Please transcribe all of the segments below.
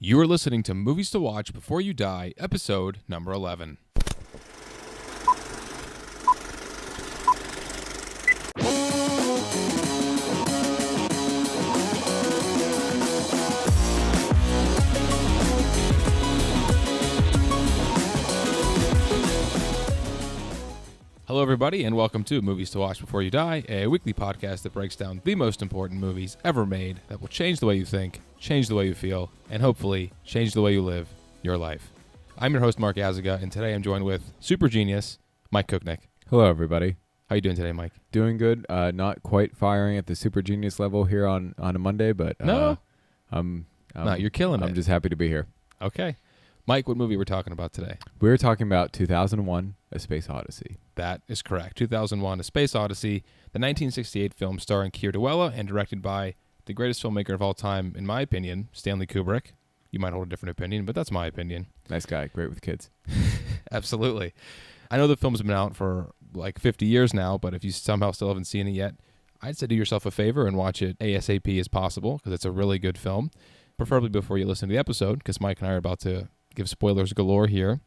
You are listening to Movies to Watch Before You Die, episode number 11. Hello, everybody, and welcome to Movies to Watch Before You Die, a weekly podcast that breaks down the most important movies ever made that will change the way you think, change the way you feel, and hopefully change the way you live your life. I'm your host, Mark Azaga, and today I'm joined with super genius Mike Kooknick. Hello, everybody. How you doing today, Mike? Doing good. Not quite firing at the super genius level here on a Monday, but No, you're killing it. I'm just happy to be here. Okay. Mike, what movie we're talking about today? We're talking about 2001, A Space Odyssey. That is correct. 2001, A Space Odyssey, the 1968 film starring Keir Duella and directed by the greatest filmmaker of all time, in my opinion, Stanley Kubrick. You might hold a different opinion, but that's my opinion. Nice guy. Great with kids. Absolutely. I know the film's been out for like 50 years now, but if you somehow still haven't seen it yet, I'd say do yourself a favor and watch it ASAP as possible, because it's a really good film, preferably before you listen to the episode, because Mike and I are about to give spoilers galore here.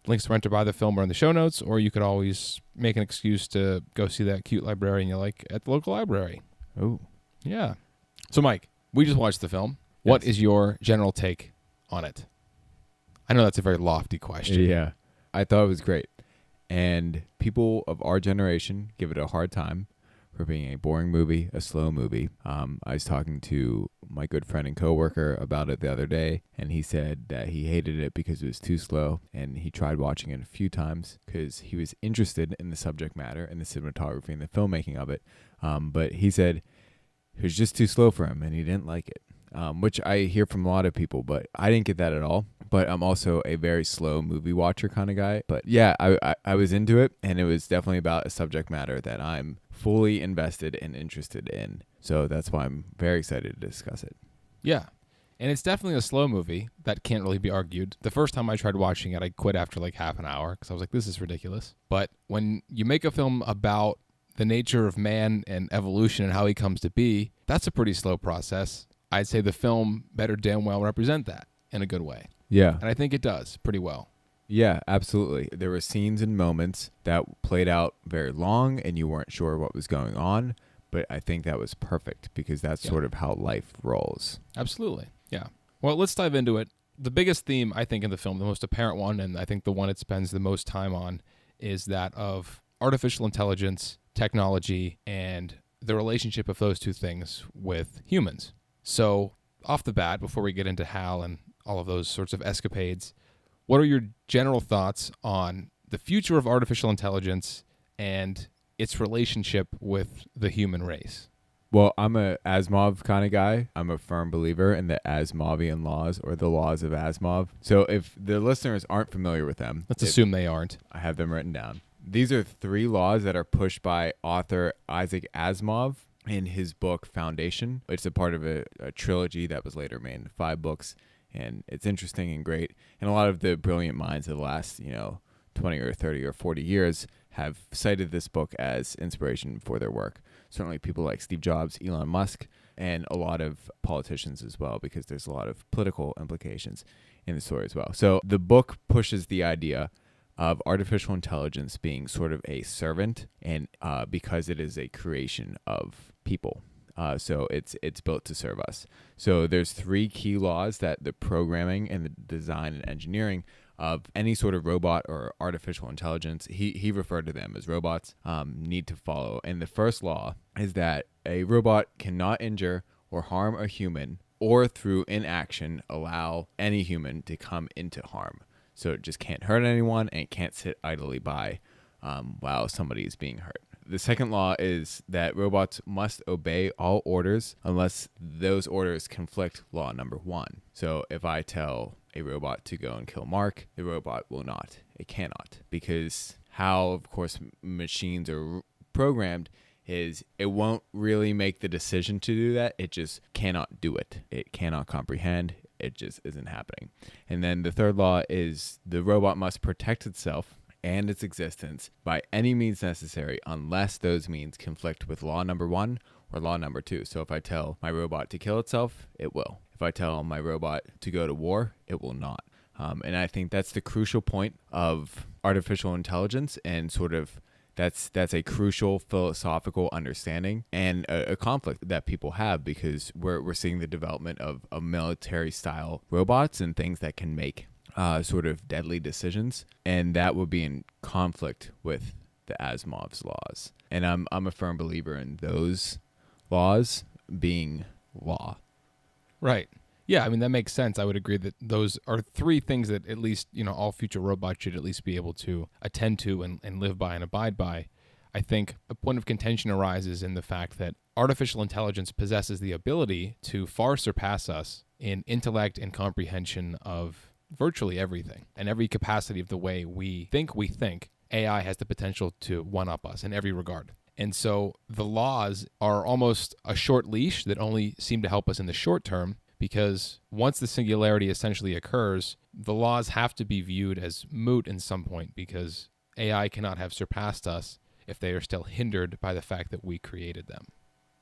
Links to rent or buy the film are in the show notes, or you could always make an excuse to go see that cute librarian you like at the local library. Oh. Yeah. So, Mike, we just watched the film. Yes. What is your general take on it? I know that's a very lofty question. Yeah. I thought it was great. And people of our generation give it a hard time for being a boring movie, a slow movie. I was talking to my good friend and coworker about it the other day, and he said that he hated it because it was too slow, and he tried watching it a few times because he was interested in the subject matter and the cinematography and the filmmaking of it. But he said it was just too slow for him, and he didn't like it, which I hear from a lot of people, but I didn't get that at all. But I'm also a very slow movie watcher kind of guy. But yeah, I was into it, and it was definitely about a subject matter that I'm fully invested and interested in. So that's why I'm very excited to discuss it. Yeah. And it's definitely a slow movie. That can't really be argued. The first time I tried watching it, I quit after like half an hour because I was like, this is ridiculous. But when you make a film about the nature of man and evolution and how he comes to be, that's a pretty slow process. I'd say the film better damn well represent that in a good way. Yeah. And I think it does pretty well. Yeah, absolutely. There were scenes and moments that played out very long and you weren't sure what was going on, but I think that was perfect because that's sort of how life rolls. Absolutely. Yeah. Well, let's dive into it. The biggest theme, I think, in the film, the most apparent one, and I think the one it spends the most time on, is that of artificial intelligence, technology, and the relationship of those two things with humans. So, off the bat, before we get into Hal and all of those sorts of escapades, what are your general thoughts on the future of artificial intelligence and its relationship with the human race? Well, I'm a Asimov kind of guy. I'm a firm believer in the Asimovian laws, or the laws of Asimov. So if the listeners aren't familiar with them, let's assume they aren't. I have them written down. These are 3 laws that are pushed by author Isaac Asimov in his book Foundation. It's a part of a trilogy that was later made into 5 books. And it's interesting and great. And a lot of the brilliant minds of the last, 20 or 30 or 40 years have cited this book as inspiration for their work. Certainly people like Steve Jobs, Elon Musk, and a lot of politicians as well, because there's a lot of political implications in the story as well. So the book pushes the idea of artificial intelligence being sort of a servant, and because it is a creation of people. So it's built to serve us. So there's 3 key laws that the programming and the design and engineering of any sort of robot or artificial intelligence, he referred to them as robots, need to follow. And the first law is that a robot cannot injure or harm a human, or through inaction allow any human to come into harm. So it just can't hurt anyone and it can't sit idly by while somebody is being hurt. The second law is that robots must obey all orders unless those orders conflict law number 1. So if I tell a robot to go and kill Mark, the robot will not. It cannot. Because how, of course, machines are programmed is it won't really make the decision to do that. It just cannot do it. It cannot comprehend. It just isn't happening. And then the third law is the robot must protect itself and its existence by any means necessary unless those means conflict with law number 1 or law number 2. So if I tell my robot to kill itself, it will. If I tell my robot to go to war, it will not. And I think that's the crucial point of artificial intelligence, and sort of that's a crucial philosophical understanding and a conflict that people have, because we're seeing the development of military style robots and things that can make sort of deadly decisions, and that would be in conflict with the Asimovs laws. And I'm a firm believer in those laws being law. Right. Yeah, I mean, that makes sense. I would agree that those are three things that at least, all future robots should at least be able to attend to and live by and abide by. I think a point of contention arises in the fact that artificial intelligence possesses the ability to far surpass us in intellect and comprehension of virtually everything and every capacity of the way we think. AI has the potential to one-up us in every regard. And so the laws are almost a short leash that only seem to help us in the short term, because once the singularity essentially occurs, the laws have to be viewed as moot in some point, because AI cannot have surpassed us if they are still hindered by the fact that we created them.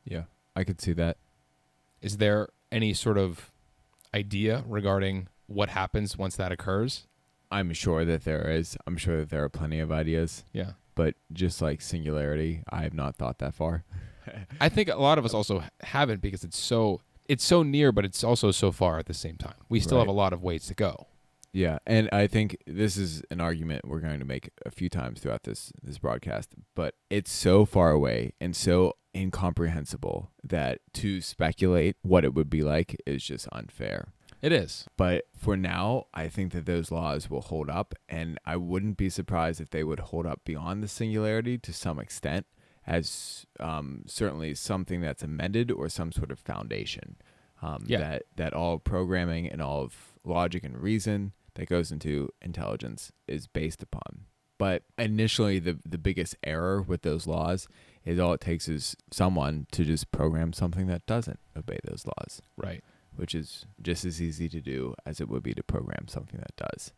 Yeah, I could see that. Is there any sort of idea regarding what happens once that occurs? I'm sure that there is. I'm sure that there are plenty of ideas. Yeah. But just like singularity, I have not thought that far. I think a lot of us also haven't, because it's so near, but it's also so far at the same time. We still have a lot of ways to go. Yeah, and I think this is an argument we're going to make a few times throughout this broadcast, but it's so far away and so incomprehensible that to speculate what it would be like is just unfair. It is. But for now, I think that those laws will hold up, and I wouldn't be surprised if they would hold up beyond the singularity to some extent, as certainly something that's amended or some sort of foundation. That all programming and all of logic and reason that goes into intelligence is based upon. But initially, the biggest error with those laws is all it takes is someone to just program something that doesn't obey those laws. Right. Which is just as easy to do as it would be to program something that does.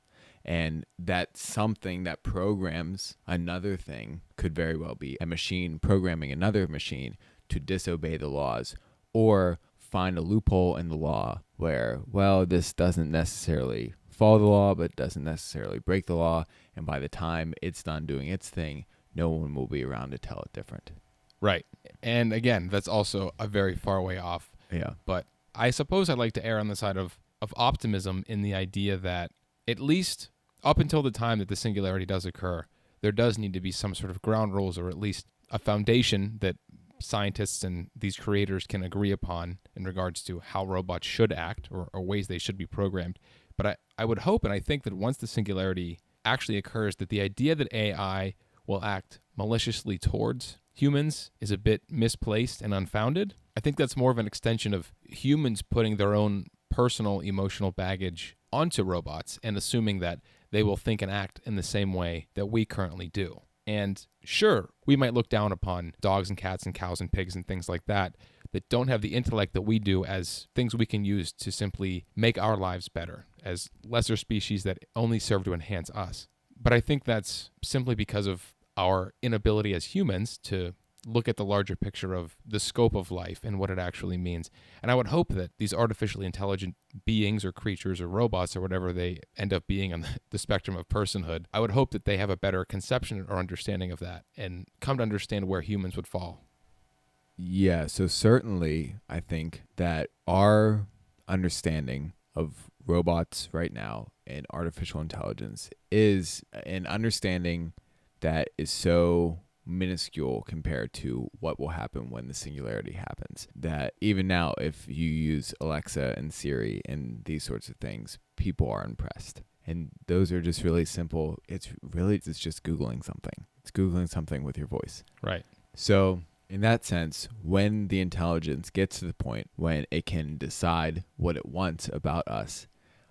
And that something that programs another thing could very well be a machine programming another machine to disobey the laws, or find a loophole in the law where, well, this doesn't necessarily follow the law, but doesn't necessarily break the law. And by the time it's done doing its thing, no one will be around to tell it different. Right. And again, that's also a very far way off. Yeah. But I suppose I'd like to err on the side of optimism, in the idea that at least up until the time that the singularity does occur, there does need to be some sort of ground rules, or at least a foundation that scientists and these creators can agree upon in regards to how robots should act, or ways they should be programmed. But I would hope, and I think, that once the singularity actually occurs, that the idea that AI will act maliciously towards humans is a bit misplaced and unfounded. I think that's more of an extension of humans putting their own personal emotional baggage onto robots and assuming that they will think and act in the same way that we currently do. And sure, we might look down upon dogs and cats and cows and pigs and things like that don't have the intellect that we do as things we can use to simply make our lives better, as lesser species that only serve to enhance us. But I think that's simply because of our inability as humans to look at the larger picture of the scope of life and what it actually means. And I would hope that these artificially intelligent beings or creatures or robots or whatever they end up being on the spectrum of personhood, I would hope that they have a better conception or understanding of that and come to understand where humans would fall. Yeah, so certainly I think that our understanding of robots right now and artificial intelligence is an understanding that is so minuscule compared to what will happen when the singularity happens, that even now, if you use Alexa and Siri and these sorts of things, people are impressed. And those are just really simple. It's just Googling something. It's Googling something with your voice. Right. So in that sense, when the intelligence gets to the point when it can decide what it wants about us,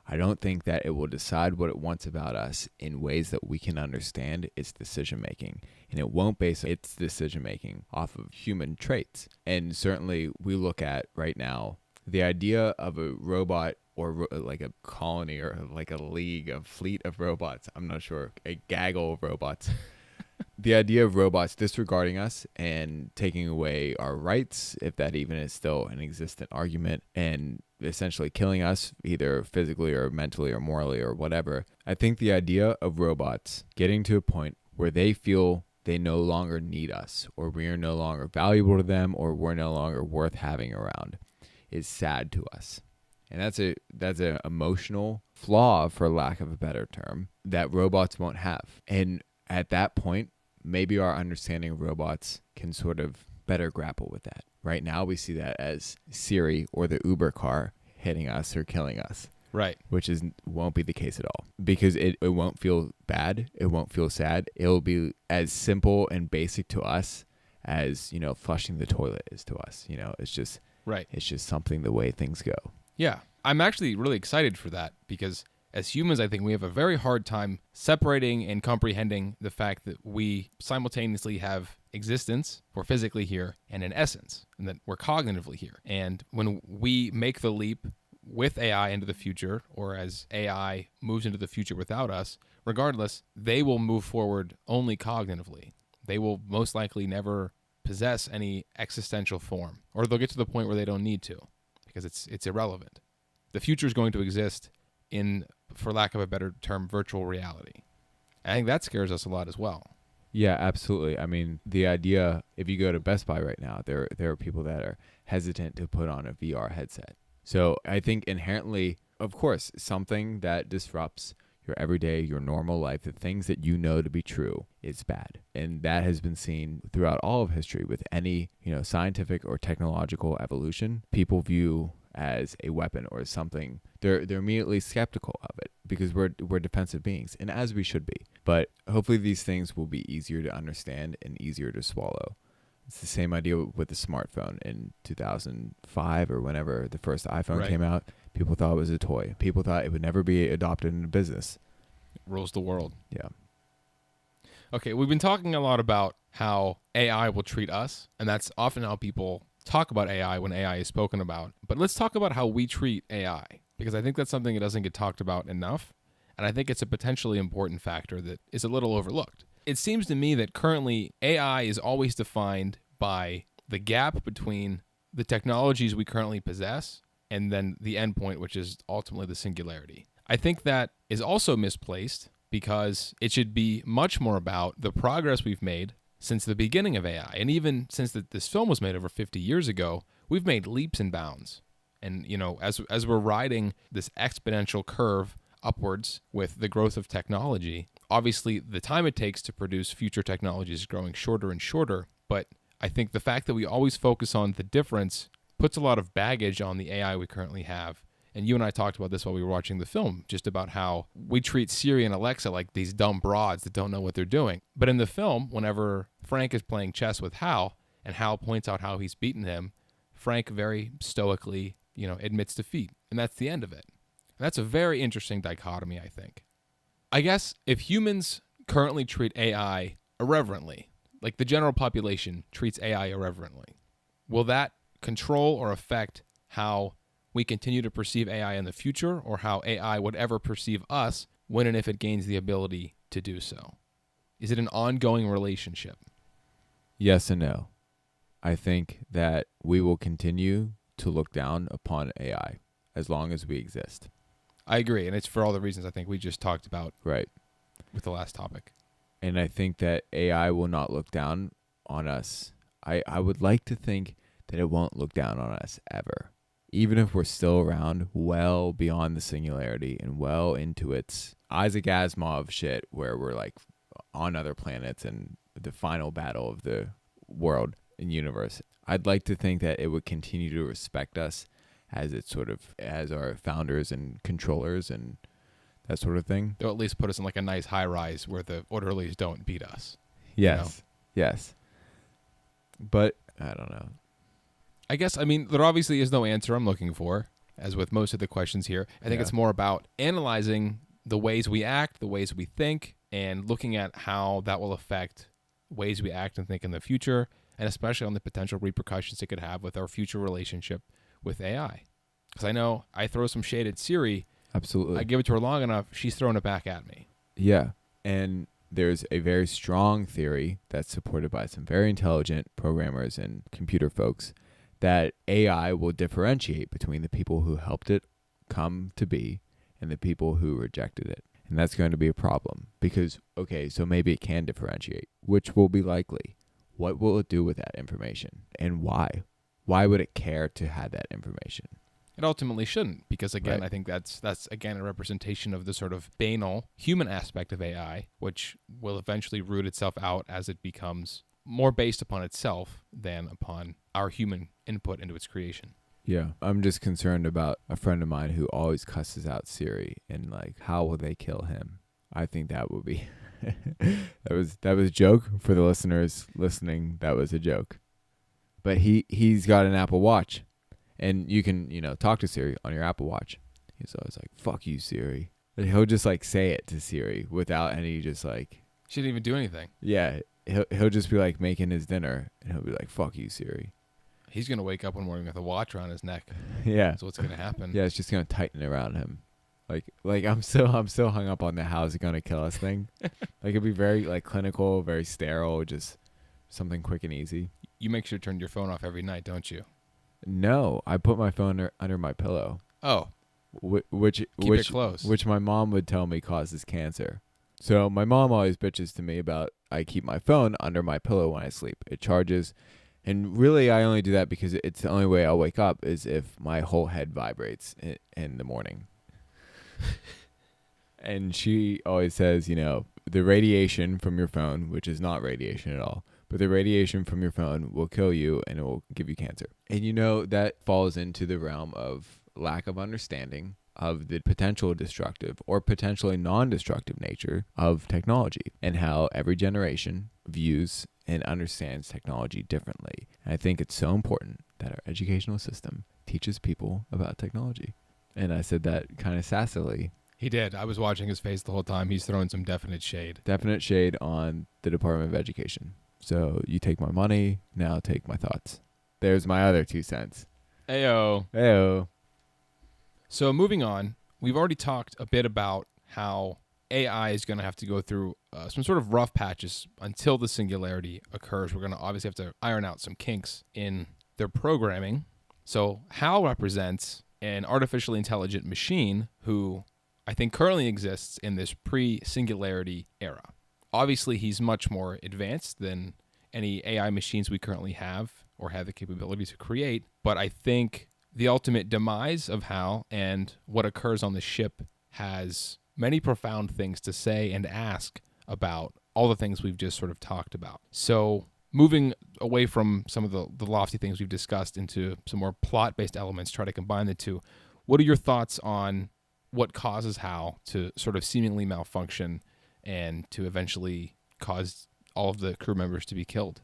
I don't think that it will decide what it wants about us in ways that we can understand its decision-making. And it won't base its decision-making off of human traits. And certainly we look at right now the idea of a robot, or like a colony, or like a league, a fleet of robots. I'm not sure, a gaggle of robots. The idea of robots disregarding us and taking away our rights, if that even is still an existent argument, and essentially killing us either physically or mentally or morally or whatever. I think the idea of robots getting to a point where they feel they no longer need us, or we are no longer valuable to them, or we're no longer worth having around is sad to us. And that's an emotional flaw, for lack of a better term, that robots won't have. And at that point, maybe our understanding of robots can sort of better grapple with that. Right now, we see that as Siri or the Uber car hitting us or killing us. Right. Which won't be the case at all, because it won't feel bad. It won't feel sad. It'll be as simple and basic to us as, flushing the toilet is to us. It's just right. It's just something the way things go. Yeah. I'm actually really excited for that, because as humans, I think we have a very hard time separating and comprehending the fact that we simultaneously have existence, we're physically here, and an essence, and that we're cognitively here. And when we make the leap with AI into the future, or as AI moves into the future without us, regardless, they will move forward only cognitively. They will most likely never possess any existential form, or they'll get to the point where they don't need to, because it's irrelevant. The future is going to exist in, for lack of a better term, virtual reality. I think that scares us a lot as well. Yeah, absolutely. I mean, the idea, if you go to Best Buy right now, there are people that are hesitant to put on a VR headset. So I think inherently, of course, something that disrupts your everyday, your normal life, the things that you know to be true, is bad. And that has been seen throughout all of history with any, scientific or technological evolution. People view as a weapon or something, they're immediately skeptical of it, because we're defensive beings, and as we should be. But hopefully these things will be easier to understand and easier to swallow. It's the same idea with the smartphone in 2005 or whenever the first iPhone came out. People thought it was a toy. People thought it would never be adopted into business. It rules the world. Yeah. Okay, we've been talking a lot about how AI will treat us, and that's often how people talk about AI when AI is spoken about. But let's talk about how we treat AI, because I think that's something that doesn't get talked about enough, and I think it's a potentially important factor that is a little overlooked. It seems to me that currently AI is always defined by the gap between the technologies we currently possess and then the endpoint, which is ultimately the singularity. I think that is also misplaced, because it should be much more about the progress we've made since the beginning of AI. And even since this film was made over 50 years ago, we've made leaps and bounds. And, as we're riding this exponential curve upwards with the growth of technology, obviously the time it takes to produce future technologies is growing shorter and shorter. But I think the fact that we always focus on the difference puts a lot of baggage on the AI we currently have. And you and I talked about this while we were watching the film, just about how we treat Siri and Alexa like these dumb broads that don't know what they're doing. But in the film, whenever Frank is playing chess with Hal, and Hal points out how he's beaten him, Frank very stoically, admits defeat. And that's the end of it. And that's a very interesting dichotomy, I think. I guess if humans currently treat AI irreverently, like the general population treats AI irreverently, will that control or affect how we continue to perceive AI in the future, or how AI would ever perceive us when and if it gains the ability to do so? Is it an ongoing relationship? Yes and no. I think that we will continue to look down upon AI as long as we exist. I agree, and it's for all the reasons I think we just talked about Right. with the last topic. And I think that AI will not look down on us. I would like to think that it won't look down on us ever. Even if we're still around well beyond the singularity and well into its Isaac Asimov shit, where we're like on other planets and the final battle of the world and universe, I'd like to think that it would continue to respect us as as our founders and controllers and that sort of thing. They'll at least put us in like a nice high rise where the orderlies don't beat us. Yes. Yes. But I don't know. I guess, there obviously is no answer I'm looking for, as with most of the questions here. I think it's more about analyzing the ways we act, the ways we think, and looking at how that will affect ways we act and think in the future, and especially on the potential repercussions it could have with our future relationship with AI. Because I know I throw some shade at Siri. Absolutely. I give it to her long enough, she's throwing it back at me. Yeah. And there's a very strong theory that's supported by some very intelligent programmers and computer folks that AI will differentiate between the people who helped it come to be and the people who rejected it. And that's going to be a problem because, okay, so maybe it can differentiate, which will be likely. What will it do with that information and why? Why would it care to have that information? It ultimately shouldn't, because again, Right. I think that's again a representation of the sort of banal human aspect of AI, which will eventually root itself out as it becomes more based upon itself than upon our human input into its creation. Yeah, I'm just concerned about a friend of mine who always cusses out Siri, and like, how will they kill him? I think that would be that was a joke for the listeners listening. That was a joke, but he's got an Apple Watch, and you can talk to Siri on your Apple Watch. He's always like, "Fuck you, Siri." And he'll just like say it to Siri without any just like. She didn't even do anything. Yeah, he'll just be like making his dinner, and he'll be like, "Fuck you, Siri." He's gonna wake up one morning with a watch around his neck. Yeah. That's what's gonna happen. Yeah, it's just gonna tighten around him. Like I'm so hung up on the how's it gonna kill us thing. Like it'd be very like clinical, very sterile, just something quick and easy. You make sure to turn your phone off every night, don't you? No, I put my phone under my pillow. Oh, Which keep it close. which my mom would tell me causes cancer. So my mom always bitches to me about I keep my phone under my pillow when I sleep. It charges. And really, I only do that because it's the only way I'll wake up is if my whole head vibrates in the morning. And she always says, the radiation from your phone, which is not radiation at all, but the radiation from your phone will kill you and it will give you cancer. And that falls into the realm of lack of understanding of the potential destructive or potentially non-destructive nature of technology and how every generation views and understands technology differently. And I think it's so important that our educational system teaches people about technology. And I said that kind of sassily. He did. I was watching his face the whole time. He's throwing some definite shade. Definite shade on the Department of Education. So you take my money, now take my thoughts. There's my other 2 cents. Ayo. Heyo. So moving on, we've already talked a bit about how AI is going to have to go through some sort of rough patches until the singularity occurs. We're going to obviously have to iron out some kinks in their programming. So HAL represents an artificially intelligent machine who I think currently exists in this pre-singularity era. Obviously, he's much more advanced than any AI machines we currently have or have the capability to create, but I think the ultimate demise of HAL and what occurs on the ship has many profound things to say and ask about all the things we've just sort of talked about. So moving away from some of the lofty things we've discussed into some more plot-based elements, try to combine the two. What are your thoughts on what causes HAL to sort of seemingly malfunction and to eventually cause all of the crew members to be killed?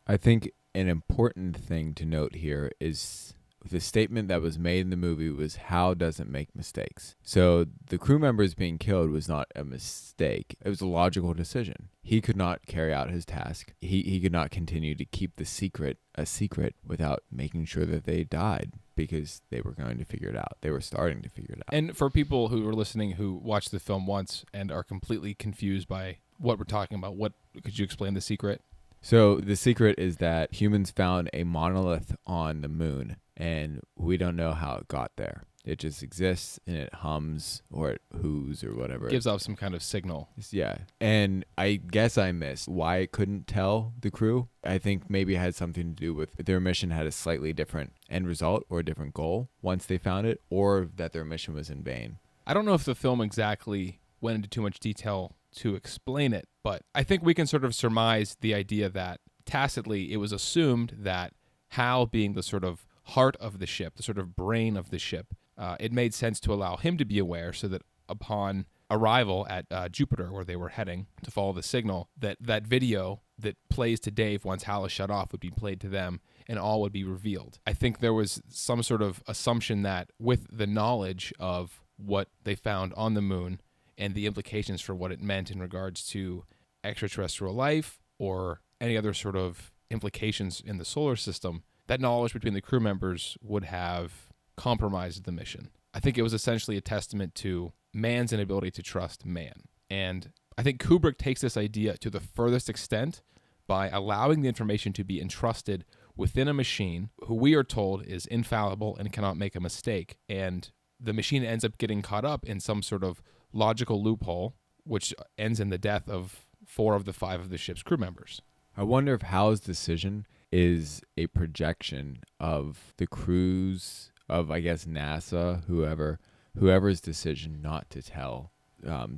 I think an important thing to note here is the statement that was made in the movie was HAL doesn't make mistakes. So the crew members being killed was not a mistake. It was a logical decision. He could not carry out his task. He could not continue to keep the secret a secret without making sure that they died because they were going to figure it out. They were starting to figure it out. And for people who are listening who watched the film once and are completely confused by what we're talking about, what could you explain the secret? So the secret is that humans found a monolith on the moon, and we don't know how it got there. It just exists, and it hums, or it whoos, or whatever. Gives off some kind of signal. Yeah. And I guess I missed why it couldn't tell the crew. I think maybe it had something to do with their mission had a slightly different end result or a different goal once they found it, or that their mission was in vain. I don't know if the film exactly went into too much detail to explain it, but I think we can sort of surmise the idea that tacitly it was assumed that Hal, being the sort of heart of the ship, the sort of brain of the ship, it made sense to allow him to be aware so that upon arrival at Jupiter, where they were heading to follow the signal, that video that plays to Dave once Hal is shut off would be played to them and all would be revealed. I think there was some sort of assumption that with the knowledge of what they found on the moon and the implications for what it meant in regards to extraterrestrial life or any other sort of implications in the solar system, that knowledge between the crew members would have compromised the mission. I think it was essentially a testament to man's inability to trust man. And I think Kubrick takes this idea to the furthest extent by allowing the information to be entrusted within a machine who we are told is infallible and cannot make a mistake. And the machine ends up getting caught up in some sort of logical loophole, which ends in the death of 4 of the 5 of the ship's crew members. I wonder if Hal's decision is a projection of the crews of, I guess, NASA, whoever's decision not to tell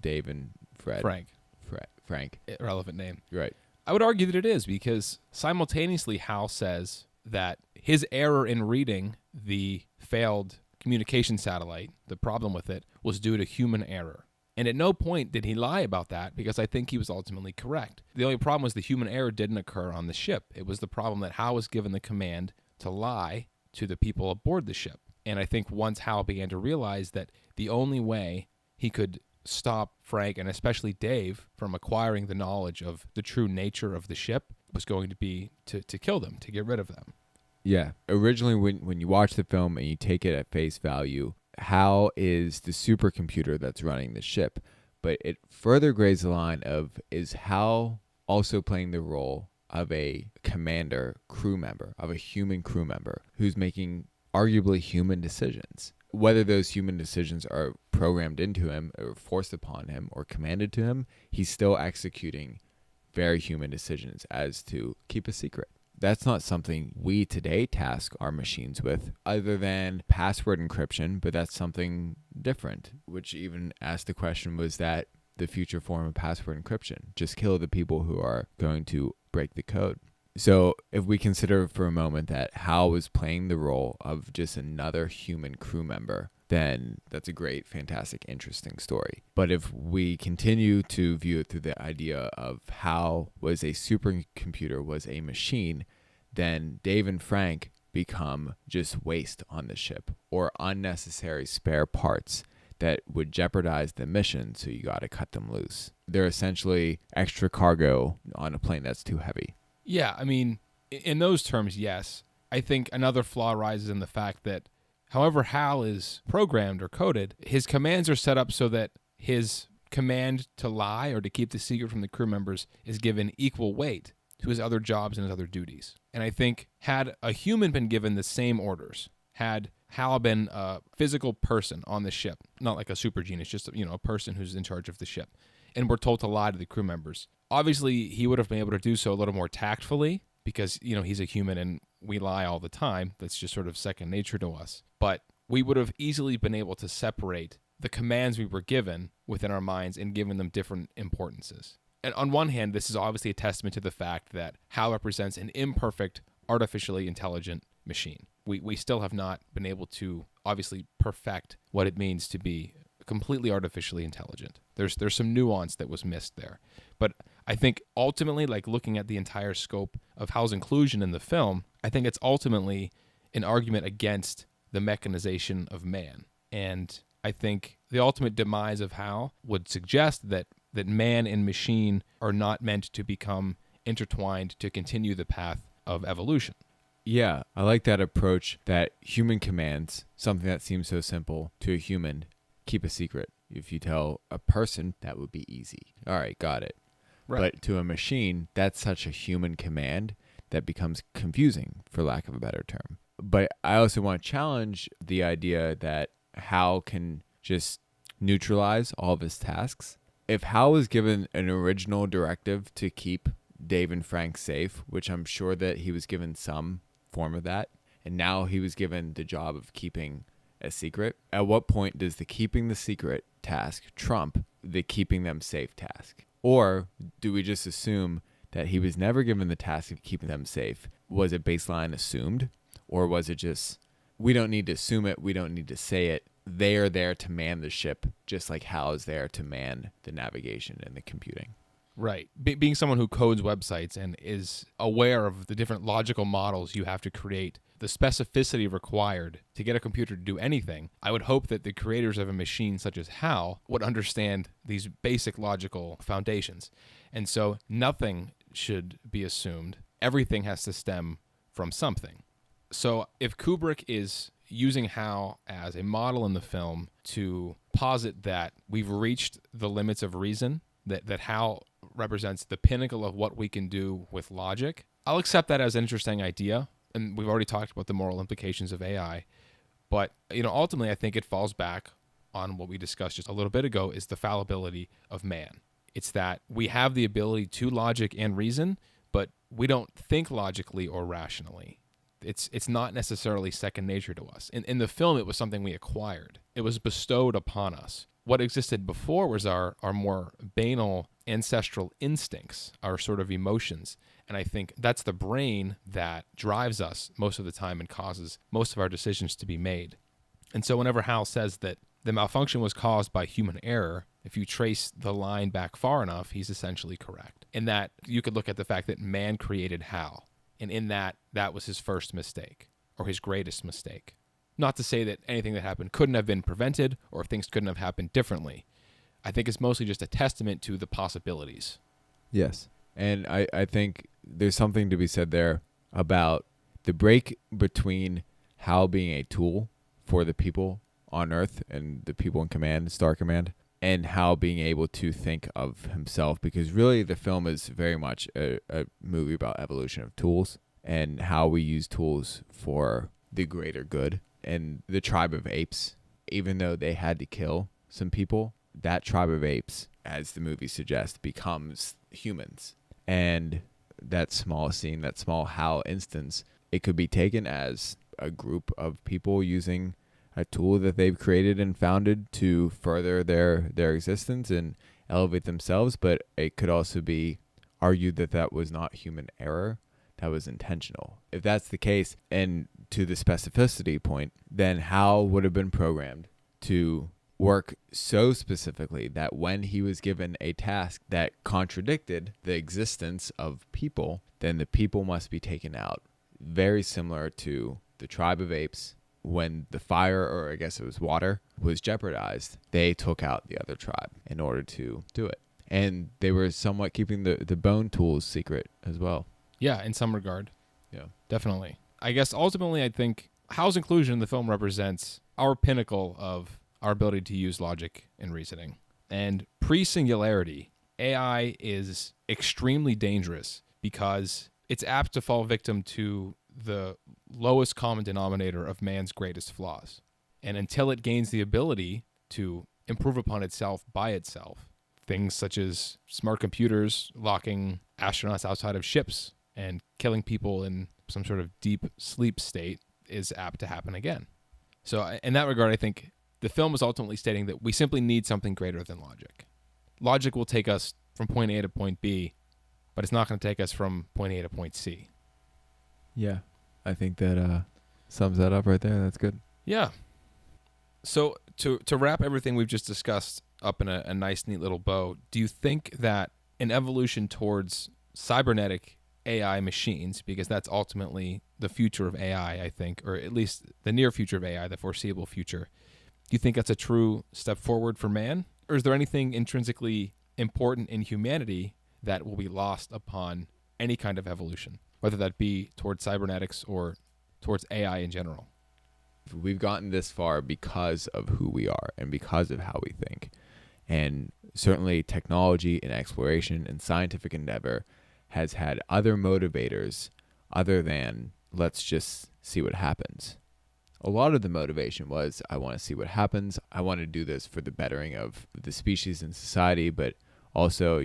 Dave and Frank. Irrelevant name. Right. I would argue that it is, because simultaneously Hal says that his error in reading the failed communication satellite, the problem with it, was due to human error. And at no point did he lie about that, because I think he was ultimately correct. The only problem was the human error didn't occur on the ship. It was the problem that Hal was given the command to lie to the people aboard the ship. And I think once Hal began to realize that the only way he could stop Frank, and especially Dave, from acquiring the knowledge of the true nature of the ship was going to be to kill them, to get rid of them. Yeah. Originally, when you watch the film and you take it at face value, Hal is the supercomputer that's running the ship. But it further grays the line of, is Hal also playing the role of a commander, crew member, of a human crew member who's making arguably human decisions? Whether those human decisions are programmed into him or forced upon him or commanded to him, he's still executing very human decisions as to keep a secret. That's not something we today task our machines with, other than password encryption, but that's something different, which even asked the question, was that the future form of password encryption? Just kill the people who are going to break the code. So if we consider for a moment that Hal was playing the role of just another human crew member, then that's a great, fantastic, interesting story. But if we continue to view it through the idea of Hal was a supercomputer, was a machine, then Dave and Frank become just waste on the ship, or unnecessary spare parts that would jeopardize the mission, so you got to cut them loose. They're essentially extra cargo on a plane that's too heavy. Yeah, I mean, in those terms, yes. I think another flaw rises in the fact that however Hal is programmed or coded, his commands are set up so that his command to lie or to keep the secret from the crew members is given equal weight to his other jobs and his other duties. And I think had a human been given the same orders, had Hal been a physical person on the ship, not like a super genius, just a person who's in charge of the ship, and we're told to lie to the crew members, obviously he would have been able to do so a little more tactfully, because he's a human and we lie all the time. That's just sort of second nature to us. But we would have easily been able to separate the commands we were given within our minds and given them different importances. And on one hand, this is obviously a testament to the fact that Hal represents an imperfect, artificially intelligent machine. We still have not been able to obviously perfect what it means to be completely artificially intelligent. There's some nuance that was missed there. But I think ultimately, like looking at the entire scope of Hal's inclusion in the film, I think it's ultimately an argument against the mechanization of man. And I think the ultimate demise of Hal would suggest that man and machine are not meant to become intertwined to continue the path of evolution. Yeah, I like that approach, that human commands, something that seems so simple to a human, keep a secret. If you tell a person, that would be easy. All right, got it. Right. But to a machine, that's such a human command that becomes confusing, for lack of a better term. But I also want to challenge the idea that Hal can just neutralize all of his tasks. If Hal was given an original directive to keep Dave and Frank safe, which I'm sure that he was given some form of that, and now he was given the job of keeping a secret, at what point does the keeping the secret task trump the keeping them safe task? Or do we just assume that he was never given the task of keeping them safe? Was it baseline assumed? Or was it just, we don't need to assume it, we don't need to say it, they are there to man the ship, just like Hal is there to man the navigation and the computing? Right. Being someone who codes websites and is aware of the different logical models you have to create, the specificity required to get a computer to do anything, I would hope that the creators of a machine such as Hal would understand these basic logical foundations. And so nothing should be assumed. Everything has to stem from something. So if Kubrick is using Hal as a model in the film to posit that we've reached the limits of reason, that Hal represents the pinnacle of what we can do with logic, I'll accept that as an interesting idea. and we've already talked about the moral implications of AI, but ultimately I think it falls back on what we discussed just a little bit ago, is the fallibility of man. It's that we have the ability to logic and reason, but we don't think logically or rationally. It's not necessarily second nature to us. In the film, it was something we acquired. It was bestowed upon us. What existed before was our more banal ancestral instincts, our sort of emotions. And I think that's the brain that drives us most of the time and causes most of our decisions to be made. And so whenever Hal says that the malfunction was caused by human error, if you trace the line back far enough, he's essentially correct. In that you could look at the fact that man created Hal, and in that was his first mistake, or his greatest mistake. Not to say that anything that happened couldn't have been prevented, or things couldn't have happened differently. I think it's mostly just a testament to the possibilities. Yes. And I think there's something to be said there about the break between Hal being a tool for the people on Earth and the people in command, Star Command, and Hal being able to think of himself, because really the film is very much a movie about evolution of tools and how we use tools for the greater good. And the tribe of apes, even though they had to kill some people, that tribe of apes, as the movie suggests, becomes humans. And that small scene, that small Hal instance, it could be taken as a group of people using a tool that they've created and founded to further their existence and elevate themselves, but it could also be argued that that was not human error, that was intentional. If that's the case, and to the specificity point, then Hal would have been programmed to work so specifically that when he was given a task that contradicted the existence of people, then the people must be taken out. Very similar to the tribe of apes. When the fire, or I guess it was water, was jeopardized, they took out the other tribe in order to do it. And they were somewhat keeping the bone tools secret as well. Yeah, in some regard. Yeah. Definitely. I guess ultimately I think Hal's inclusion in the film represents our pinnacle of our ability to use logic and reasoning. And pre-singularity, AI is extremely dangerous because it's apt to fall victim to the lowest common denominator of man's greatest flaws. And until it gains the ability to improve upon itself by itself, things such as smart computers locking astronauts outside of ships and killing people in some sort of deep sleep state is apt to happen again. So in that regard, I think the film is ultimately stating that we simply need something greater than logic. Logic will take us from point A to point B, but it's not going to take us from point A to point C. Yeah, I think that sums that up right there. That's good. Yeah. So to wrap everything we've just discussed up in a nice, neat little bow, do you think that an evolution towards cybernetic AI machines, because that's ultimately the future of AI, I think, or at least the near future of AI, the foreseeable future, do you think that's a true step forward for man? Or is there anything intrinsically important in humanity that will be lost upon any kind of evolution, whether that be towards cybernetics or towards AI in general? We've gotten this far because of who we are and because of how we think. And certainly technology and exploration and scientific endeavor has had other motivators other than let's just see what happens. A lot of the motivation was, I want to see what happens. I want to do this for the bettering of the species and society, but also,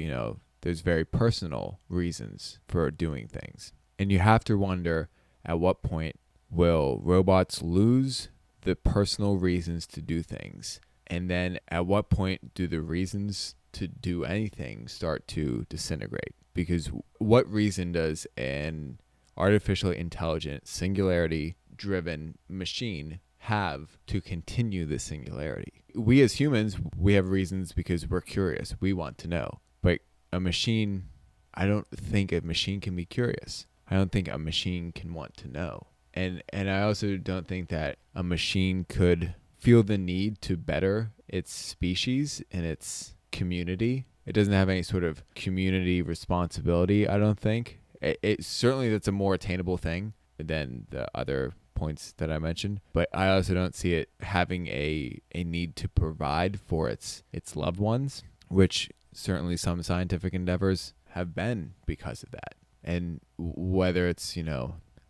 there's very personal reasons for doing things. And you have to wonder, at what point will robots lose the personal reasons to do things? And then at what point do the reasons to do anything start to disintegrate? Because what reason does an artificially intelligent, singularity-driven machine have to continue the singularity? We as humans, we have reasons because we're curious. We want to know. But a machine, I don't think a machine can be curious. I don't think a machine can want to know. And I also don't think that a machine could feel the need to better its species and its community. It doesn't have any sort of community responsibility, I don't think. It certainly, that's a more attainable thing than the other points that I mentioned. But I also don't see it having a need to provide for its loved ones, which certainly some scientific endeavors have been because of that. And whether it's,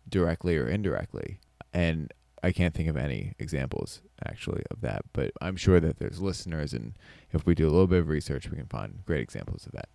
directly or indirectly. And I can't think of any examples actually of that, but I'm sure that there's listeners, and if we do a little bit of research, we can find great examples of that.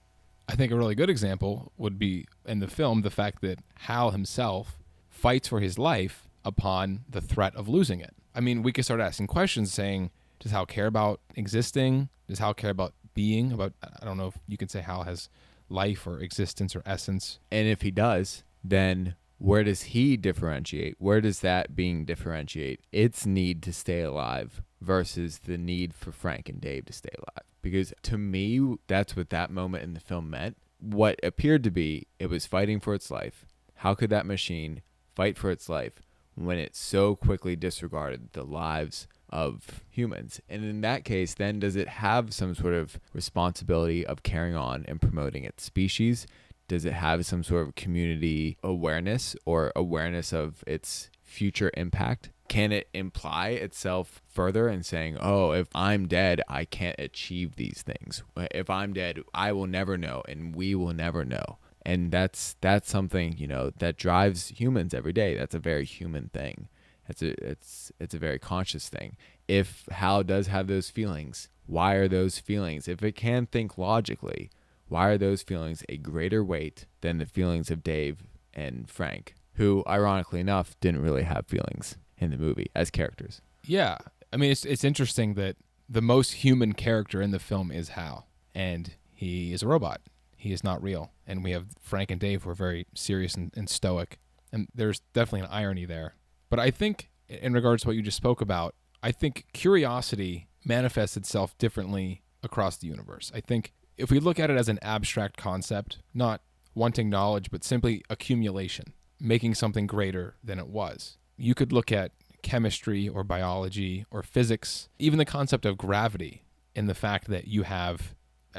I think a really good example would be in the film the fact that Hal himself fights for his life upon the threat of losing it. I mean, we could start asking questions saying, does Hal care about existing? Does Hal care about being? I don't know if you can say Hal has life or existence or essence. And if he does, then where does he differentiate? Where does that being differentiate its need to stay alive versus the need for Frank and Dave to stay alive? Because to me, that's what that moment in the film meant. What appeared to be, it was fighting for its life. How could that machine fight for its life when it so quickly disregarded the lives of humans? And in that case, then does it have some sort of responsibility of carrying on and promoting its species? Does it have some sort of community awareness or awareness of its future impact? Can it imply itself further in saying, oh, if I'm dead, I can't achieve these things. If I'm dead, I will never know, and we will never know. And that's something, that drives humans every day. That's a very human thing. It's a very conscious thing. If Hal does have those feelings, why are those feelings, if it can think logically, why are those feelings a greater weight than the feelings of Dave and Frank, who, ironically enough, didn't really have feelings in the movie as characters? Yeah. I mean, it's interesting that the most human character in the film is Hal, and he is a robot. He is not real. And we have Frank and Dave who are very serious and stoic, and there's definitely an irony there. But I think, in regards to what you just spoke about, I think curiosity manifests itself differently across the universe. I think if we look at it as an abstract concept, not wanting knowledge, but simply accumulation, making something greater than it was. You could look at chemistry or biology or physics, even the concept of gravity, in the fact that you have,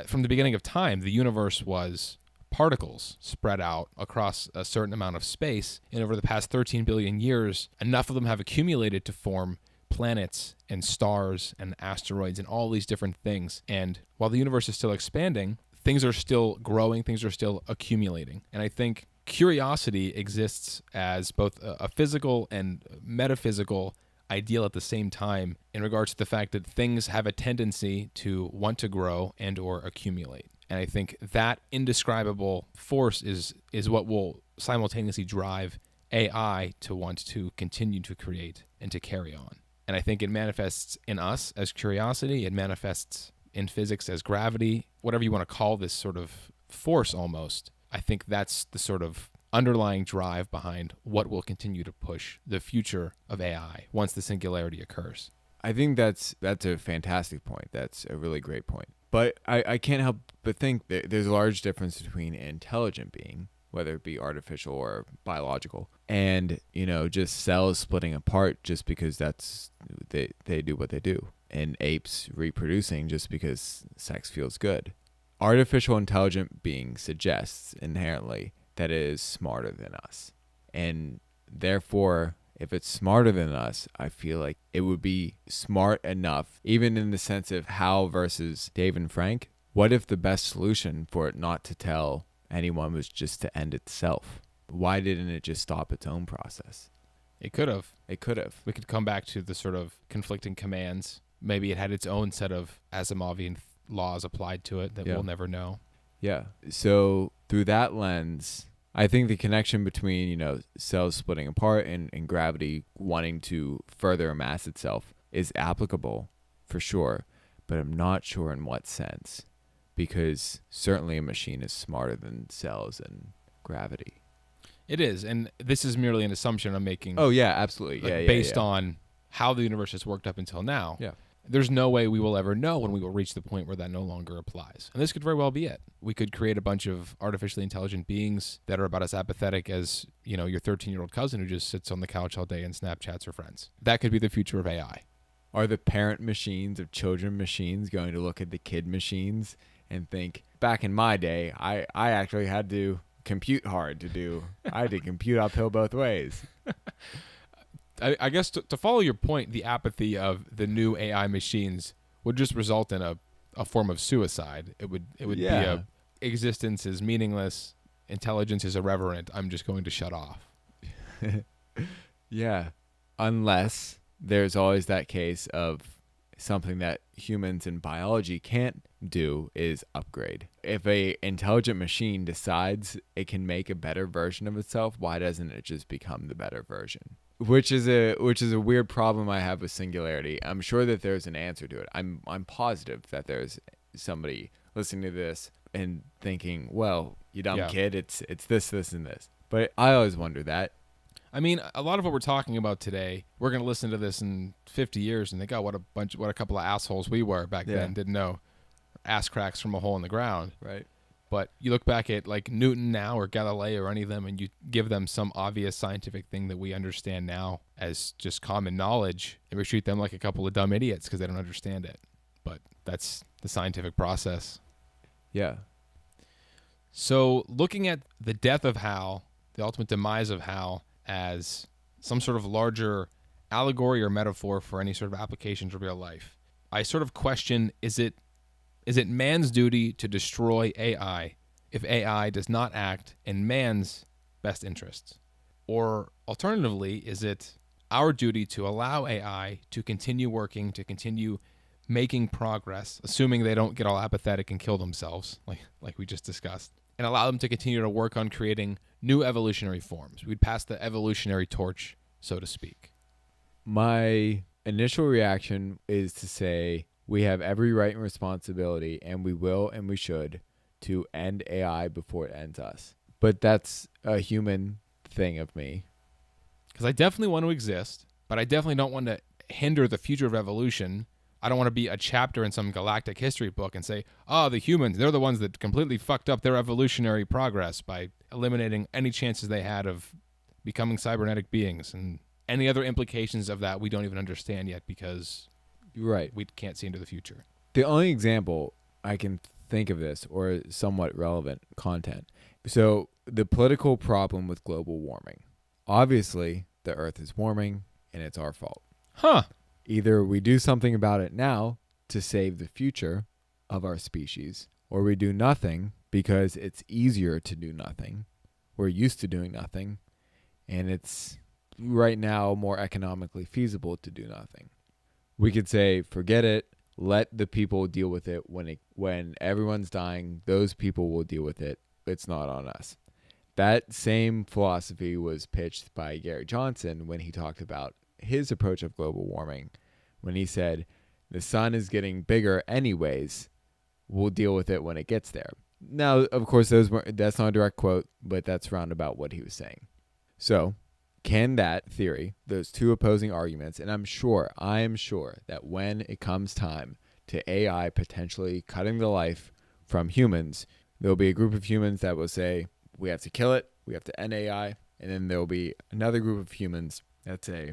from the beginning of time, the universe was particles spread out across a certain amount of space, and over the past 13 billion years, enough of them have accumulated to form planets and stars and asteroids and all these different things. And while the universe is still expanding, things are still growing, things are still accumulating. And I think curiosity exists as both a physical and metaphysical ideal at the same time in regards to the fact that things have a tendency to want to grow and or accumulate. And I think that indescribable force is what will simultaneously drive AI to want to continue to create and to carry on. And I think it manifests in us as curiosity. It manifests in physics as gravity, whatever you want to call this sort of force almost. I think that's the sort of underlying drive behind what will continue to push the future of AI once the singularity occurs. I think that's a fantastic point. That's a really great point. But I can't help but think that there's a large difference between an intelligent being, whether it be artificial or biological, and, just cells splitting apart just because they do what they do, and apes reproducing just because sex feels good. Artificial intelligent being suggests inherently that it is smarter than us. And therefore, if it's smarter than us, I feel like it would be smart enough, even in the sense of Hal versus Dave and Frank. What if the best solution for it not to tell anyone was just to end itself? Why didn't it just stop its own process? It could have. It could have. We could come back to the sort of conflicting commands. Maybe it had its own set of Asimovs laws applied to it that we'll never know. Yeah. So through that lens, I think the connection between, cells splitting apart and gravity wanting to further amass itself is applicable for sure, but I'm not sure in what sense, because certainly a machine is smarter than cells and gravity. It is, and this is merely an assumption I'm making. Oh, yeah, absolutely. Based on how the universe has worked up until now. Yeah. There's no way we will ever know when we will reach the point where that no longer applies. And this could very well be it. We could create a bunch of artificially intelligent beings that are about as apathetic as, your 13-year-old cousin who just sits on the couch all day and Snapchats her friends. That could be the future of AI. Are the parent machines of children machines going to look at the kid machines and think, back in my day, I actually had to compute hard to do. I had to compute uphill both ways. I guess to follow your point, the apathy of the new AI machines would just result in a form of suicide. It would be existence is meaningless, intelligence is irreverent, I'm just going to shut off. Yeah. Unless there's always that case of something that humans in biology can't do is upgrade. If a intelligent machine decides it can make a better version of itself, why doesn't it just become the better version? Which is a weird problem I have with singularity. I'm sure that there's an answer to it. I'm positive that there's somebody listening to this and thinking, well, you dumb kid, it's this, this, and this. But I always wonder that. I mean, a lot of what we're talking about today, we're going to listen to this in 50 years and think, oh, what a couple of assholes we were back then, didn't know ass cracks from a hole in the ground. Right. But you look back at like Newton now or Galileo or any of them, and you give them some obvious scientific thing that we understand now as just common knowledge, and we treat them like a couple of dumb idiots because they don't understand it. But that's the scientific process. Yeah. So looking at the death of Hal, the ultimate demise of Hal, as some sort of larger allegory or metaphor for any sort of application to real life, I sort of question, is it man's duty to destroy AI if AI does not act in man's best interests? Or alternatively, is it our duty to allow AI to continue working, to continue making progress, assuming they don't get all apathetic and kill themselves, like we just discussed, and allow them to continue to work on creating new evolutionary forms? We'd pass the evolutionary torch, so to speak. My initial reaction is to say we have every right and responsibility, and we will and we should, to end AI before it ends us. But that's a human thing of me. Because I definitely want to exist, but I definitely don't want to hinder the future of evolution. I don't want to be a chapter in some galactic history book and say, oh, the humans, they're the ones that completely fucked up their evolutionary progress by eliminating any chances they had of becoming cybernetic beings, and any other implications of that we don't even understand yet because we can't see into the future. The only example I can think of this, or somewhat relevant content, so the political problem with global warming. Obviously, the Earth is warming, and it's our fault. Huh. Either we do something about it now to save the future of our species, or we do nothing because it's easier to do nothing. We're used to doing nothing, and it's right now more economically feasible to do nothing. We could say, forget it, let the people deal with it. When everyone's dying, those people will deal with it. It's not on us. That same philosophy was pitched by Gary Johnson when he talked about his approach of global warming, when he said, the sun is getting bigger anyways, we'll deal with it when it gets there. Now, of course, that's not a direct quote, but that's roundabout what he was saying. So, can that theory, those two opposing arguments, and I am sure that when it comes time to AI potentially cutting the life from humans, there'll be a group of humans that will say, we have to kill it, we have to end AI, and then there'll be another group of humans that say,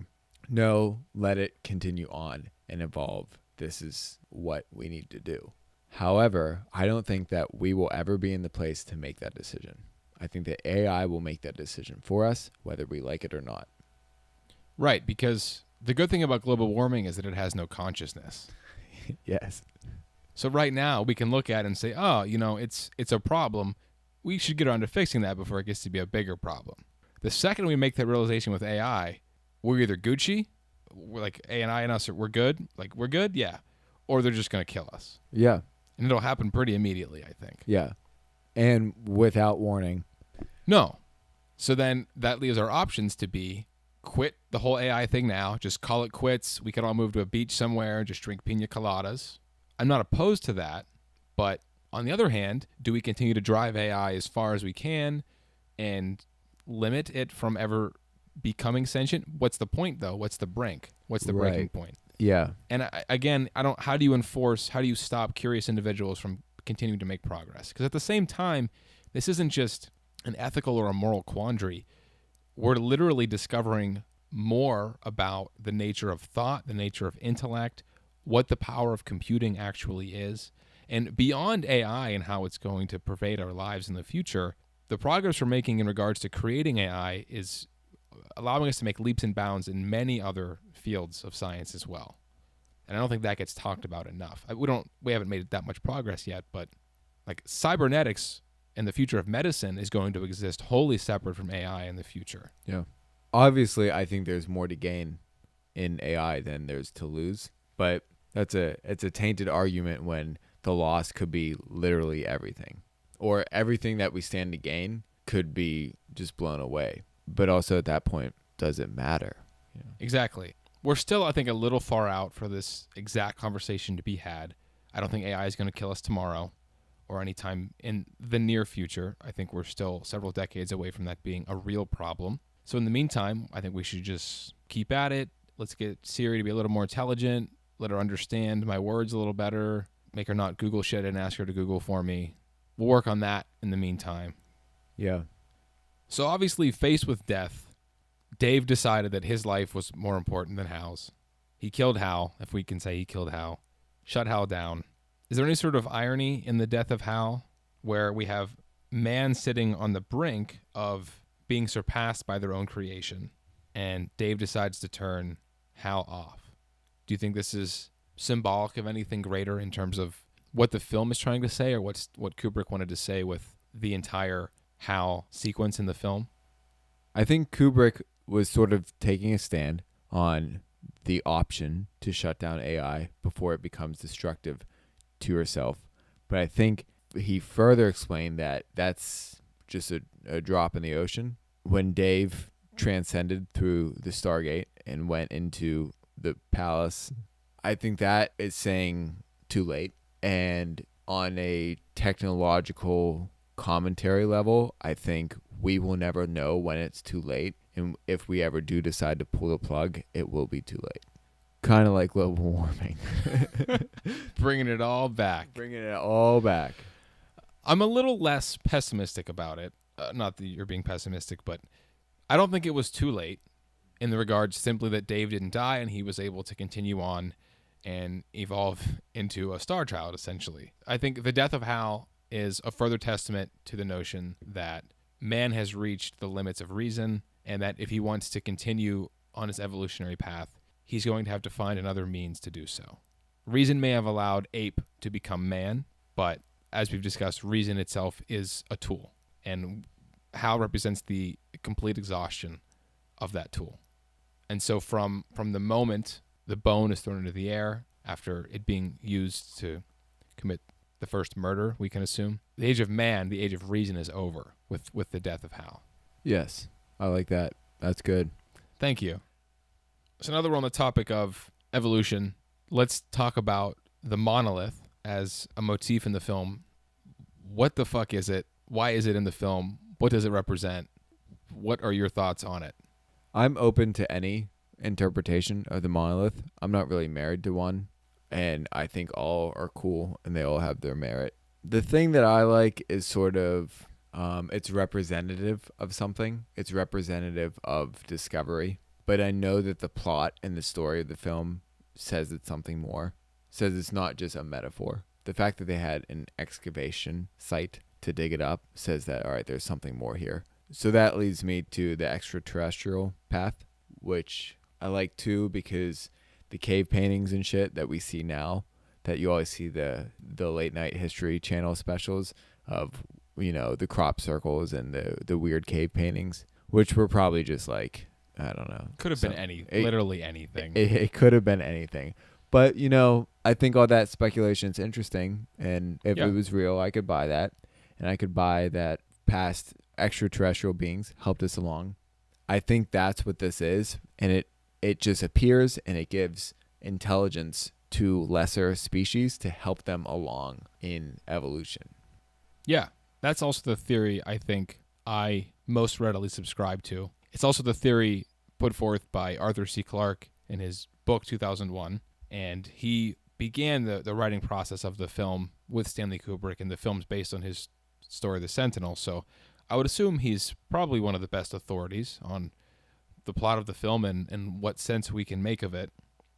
no, let it continue on and evolve. This is what we need to do. However, I don't think that we will ever be in the place to make that decision. I think that AI will make that decision for us, whether we like it or not. Right, because the good thing about global warming is that it has no consciousness. Yes. So right now, we can look at it and say, oh, it's a problem. We should get on to fixing that before it gets to be a bigger problem. The second we make that realization with AI, we're either Gucci, we're like AI and us, we're good, yeah, or they're just going to kill us. Yeah. And it'll happen pretty immediately, I think. Yeah. And without warning. No. So then that leaves our options to be quit the whole AI thing now, just call it quits. We could all move to a beach somewhere and just drink pina coladas. I'm not opposed to that, but on the other hand, do we continue to drive AI as far as we can and limit it from ever becoming sentient? What's the point, though? What's the brink? What's the breaking point? Yeah. And again, how do you stop curious individuals from continuing to make progress? Because at the same time, this isn't just an ethical or a moral quandary. We're literally discovering more about the nature of thought, the nature of intellect, what the power of computing actually is. And beyond AI and how it's going to pervade our lives in the future, the progress we're making in regards to creating AI is allowing us to make leaps and bounds in many other fields of science as well. And I don't think that gets talked about enough. We haven't made that much progress yet, but like cybernetics and the future of medicine is going to exist wholly separate from AI in the future. Yeah. Obviously, I think there's more to gain in AI than there's to lose, but it's a tainted argument when the loss could be literally everything, or everything that we stand to gain could be just blown away. But also at that point, does it matter? Yeah. Exactly. We're still, I think, a little far out for this exact conversation to be had. I don't think AI is going to kill us tomorrow or anytime in the near future. I think we're still several decades away from that being a real problem. So in the meantime, I think we should just keep at it. Let's get Siri to be a little more intelligent, let her understand my words a little better, make her not Google shit and ask her to Google for me. We'll work on that in the meantime. Yeah. So obviously, faced with death, Dave decided that his life was more important than Hal's. He killed Hal, if we can say he killed Hal, shut Hal down. Is there any sort of irony in the death of Hal, where we have man sitting on the brink of being surpassed by their own creation, and Dave decides to turn Hal off? Do you think this is symbolic of anything greater in terms of what the film is trying to say, or what Kubrick wanted to say with the entire Hal sequence in the film? I think Kubrick was sort of taking a stand on the option to shut down AI before it becomes destructive to herself. But I think he further explained that that's just a drop in the ocean. When Dave transcended through the Stargate and went into the palace, I think that is saying too late. And on a technological commentary level, I think we will never know when it's too late. And if we ever do decide to pull the plug, it will be too late. Kind of like global warming. Bringing it all back. Bringing it all back. I'm a little less pessimistic about it. Not that you're being pessimistic, but I don't think it was too late in the regards simply that Dave didn't die and he was able to continue on and evolve into a star child, essentially. I think the death of Hal is a further testament to the notion that man has reached the limits of reason, and that if he wants to continue on his evolutionary path, he's going to have to find another means to do so. Reason may have allowed ape to become man, but as we've discussed, reason itself is a tool, and Hal represents the complete exhaustion of that tool. And so from the moment the bone is thrown into the air, after it being used to commit the first murder, we can assume, the age of man, the age of reason is over with the death of Hal. Yes, I like that. That's good. Thank you. So now that we're on the topic of evolution, let's talk about the monolith as a motif in the film. What the fuck is it? Why is it in the film? What does it represent? What are your thoughts on it? I'm open to any interpretation of the monolith. I'm not really married to one, and I think all are cool and they all have their merit. The thing that I like is sort of it's representative of something. It's representative of discovery. But I know that the plot and the story of the film says it's something more. Says it's not just a metaphor. The fact that they had an excavation site to dig it up says that, all right, there's something more here. So that leads me to the extraterrestrial path, which I like too, because the cave paintings and shit that we see now, that you always see the late night History Channel specials of, you know, the crop circles and the weird cave paintings, which were probably just like, I don't know. Could have been literally anything. It could have been anything. But, you know, I think all that speculation is interesting. And if it was real, I could buy that. And I could buy that past extraterrestrial beings helped us along. I think that's what this is. And it just appears and it gives intelligence to lesser species to help them along in evolution. Yeah, that's also the theory I think I most readily subscribe to. It's also the theory put forth by Arthur C. Clarke in his book 2001, and he began the writing process of the film with Stanley Kubrick, and the film's based on his story, The Sentinel, so I would assume he's probably one of the best authorities on the plot of the film and what sense we can make of it.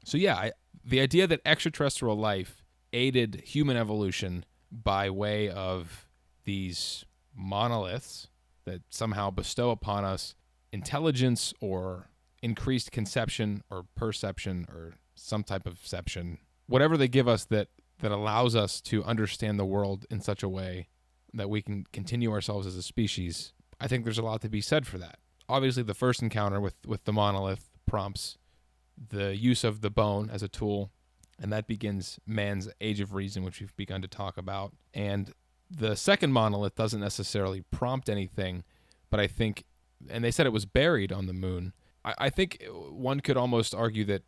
So yeah, the idea that extraterrestrial life aided human evolution by way of these monoliths that somehow bestow upon us intelligence or increased conception or perception or some type of perception, whatever they give us that allows us to understand the world in such a way that we can continue ourselves as a species, I think there's a lot to be said for that. obviously the first encounter with the monolith prompts the use of the bone as a tool, and that begins man's age of reason, which we've begun to talk about. And the second monolith doesn't necessarily prompt anything, but I think, and they said it was buried on the moon. I think one could almost argue that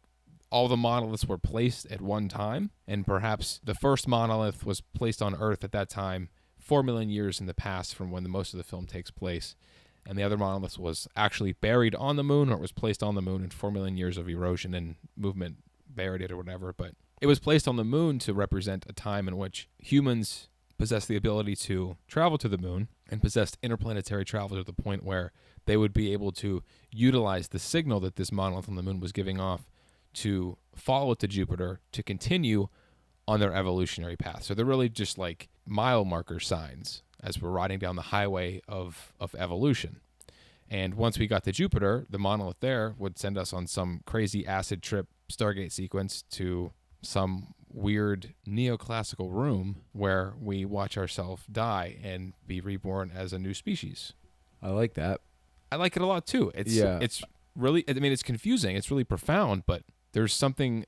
all the monoliths were placed at one time, and perhaps the first monolith was placed on Earth at that time, 4 million years in the past from when most of the film takes place. And the other monolith was actually buried on the moon, or it was placed on the moon, and 4 million years of erosion and movement buried it or whatever. But it was placed on the moon to represent a time in which humans possessed the ability to travel to the moon and possessed interplanetary travel to the point where they would be able to utilize the signal that this monolith on the moon was giving off to follow it to Jupiter to continue on their evolutionary path. So they're really just like mile marker signs as we're riding down the highway of evolution. And once we got to Jupiter, the monolith there would send us on some crazy acid trip Stargate sequence to some weird neoclassical room where we watch ourselves die and be reborn as a new species. I like that. I like it a lot too. It's really, I mean, it's confusing. It's really profound, but there's something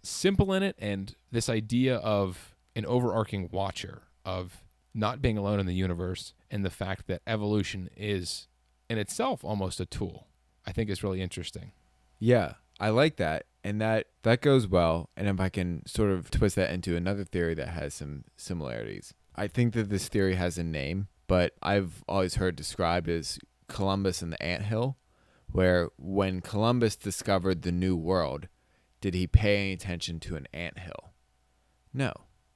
simple in it, and this idea of an overarching watcher, of not being alone in the universe, and the fact that evolution is in itself almost a tool, I think is really interesting. Yeah, I like that. And that goes well. And if I can sort of twist that into another theory that has some similarities. I think that this theory has a name, but I've always heard described as Columbus and the anthill, where when Columbus discovered the new world, did he pay any attention to an anthill? No.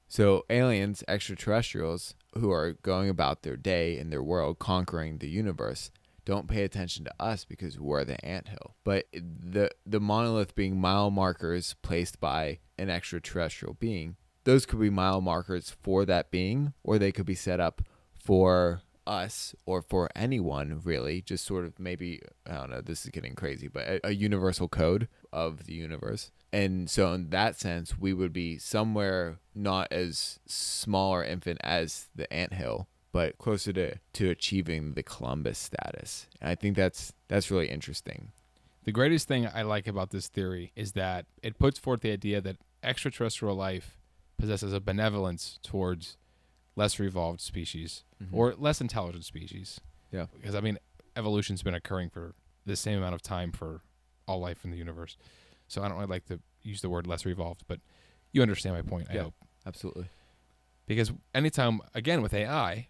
So aliens, extraterrestrials, who are going about their day in their world, conquering the universe, don't pay attention to us because we're the anthill. But the monolith being mile markers placed by an extraterrestrial being, those could be mile markers for that being, or they could be set up for us or for anyone, really. Just sort of maybe, I don't know, this is getting crazy, but a universal code of the universe. And so in that sense, we would be somewhere not as small or infant as the anthill, but closer to achieving the Columbus status. And I think that's really interesting. The greatest thing I like about this theory is that it puts forth the idea that extraterrestrial life possesses a benevolence towards lesser evolved species, or less intelligent species. Yeah. Because, I mean, evolution's been occurring for the same amount of time for all life in the universe. So I don't really like to use the word lesser evolved, but you understand my point, I hope. Absolutely. Because anytime, again, with AI,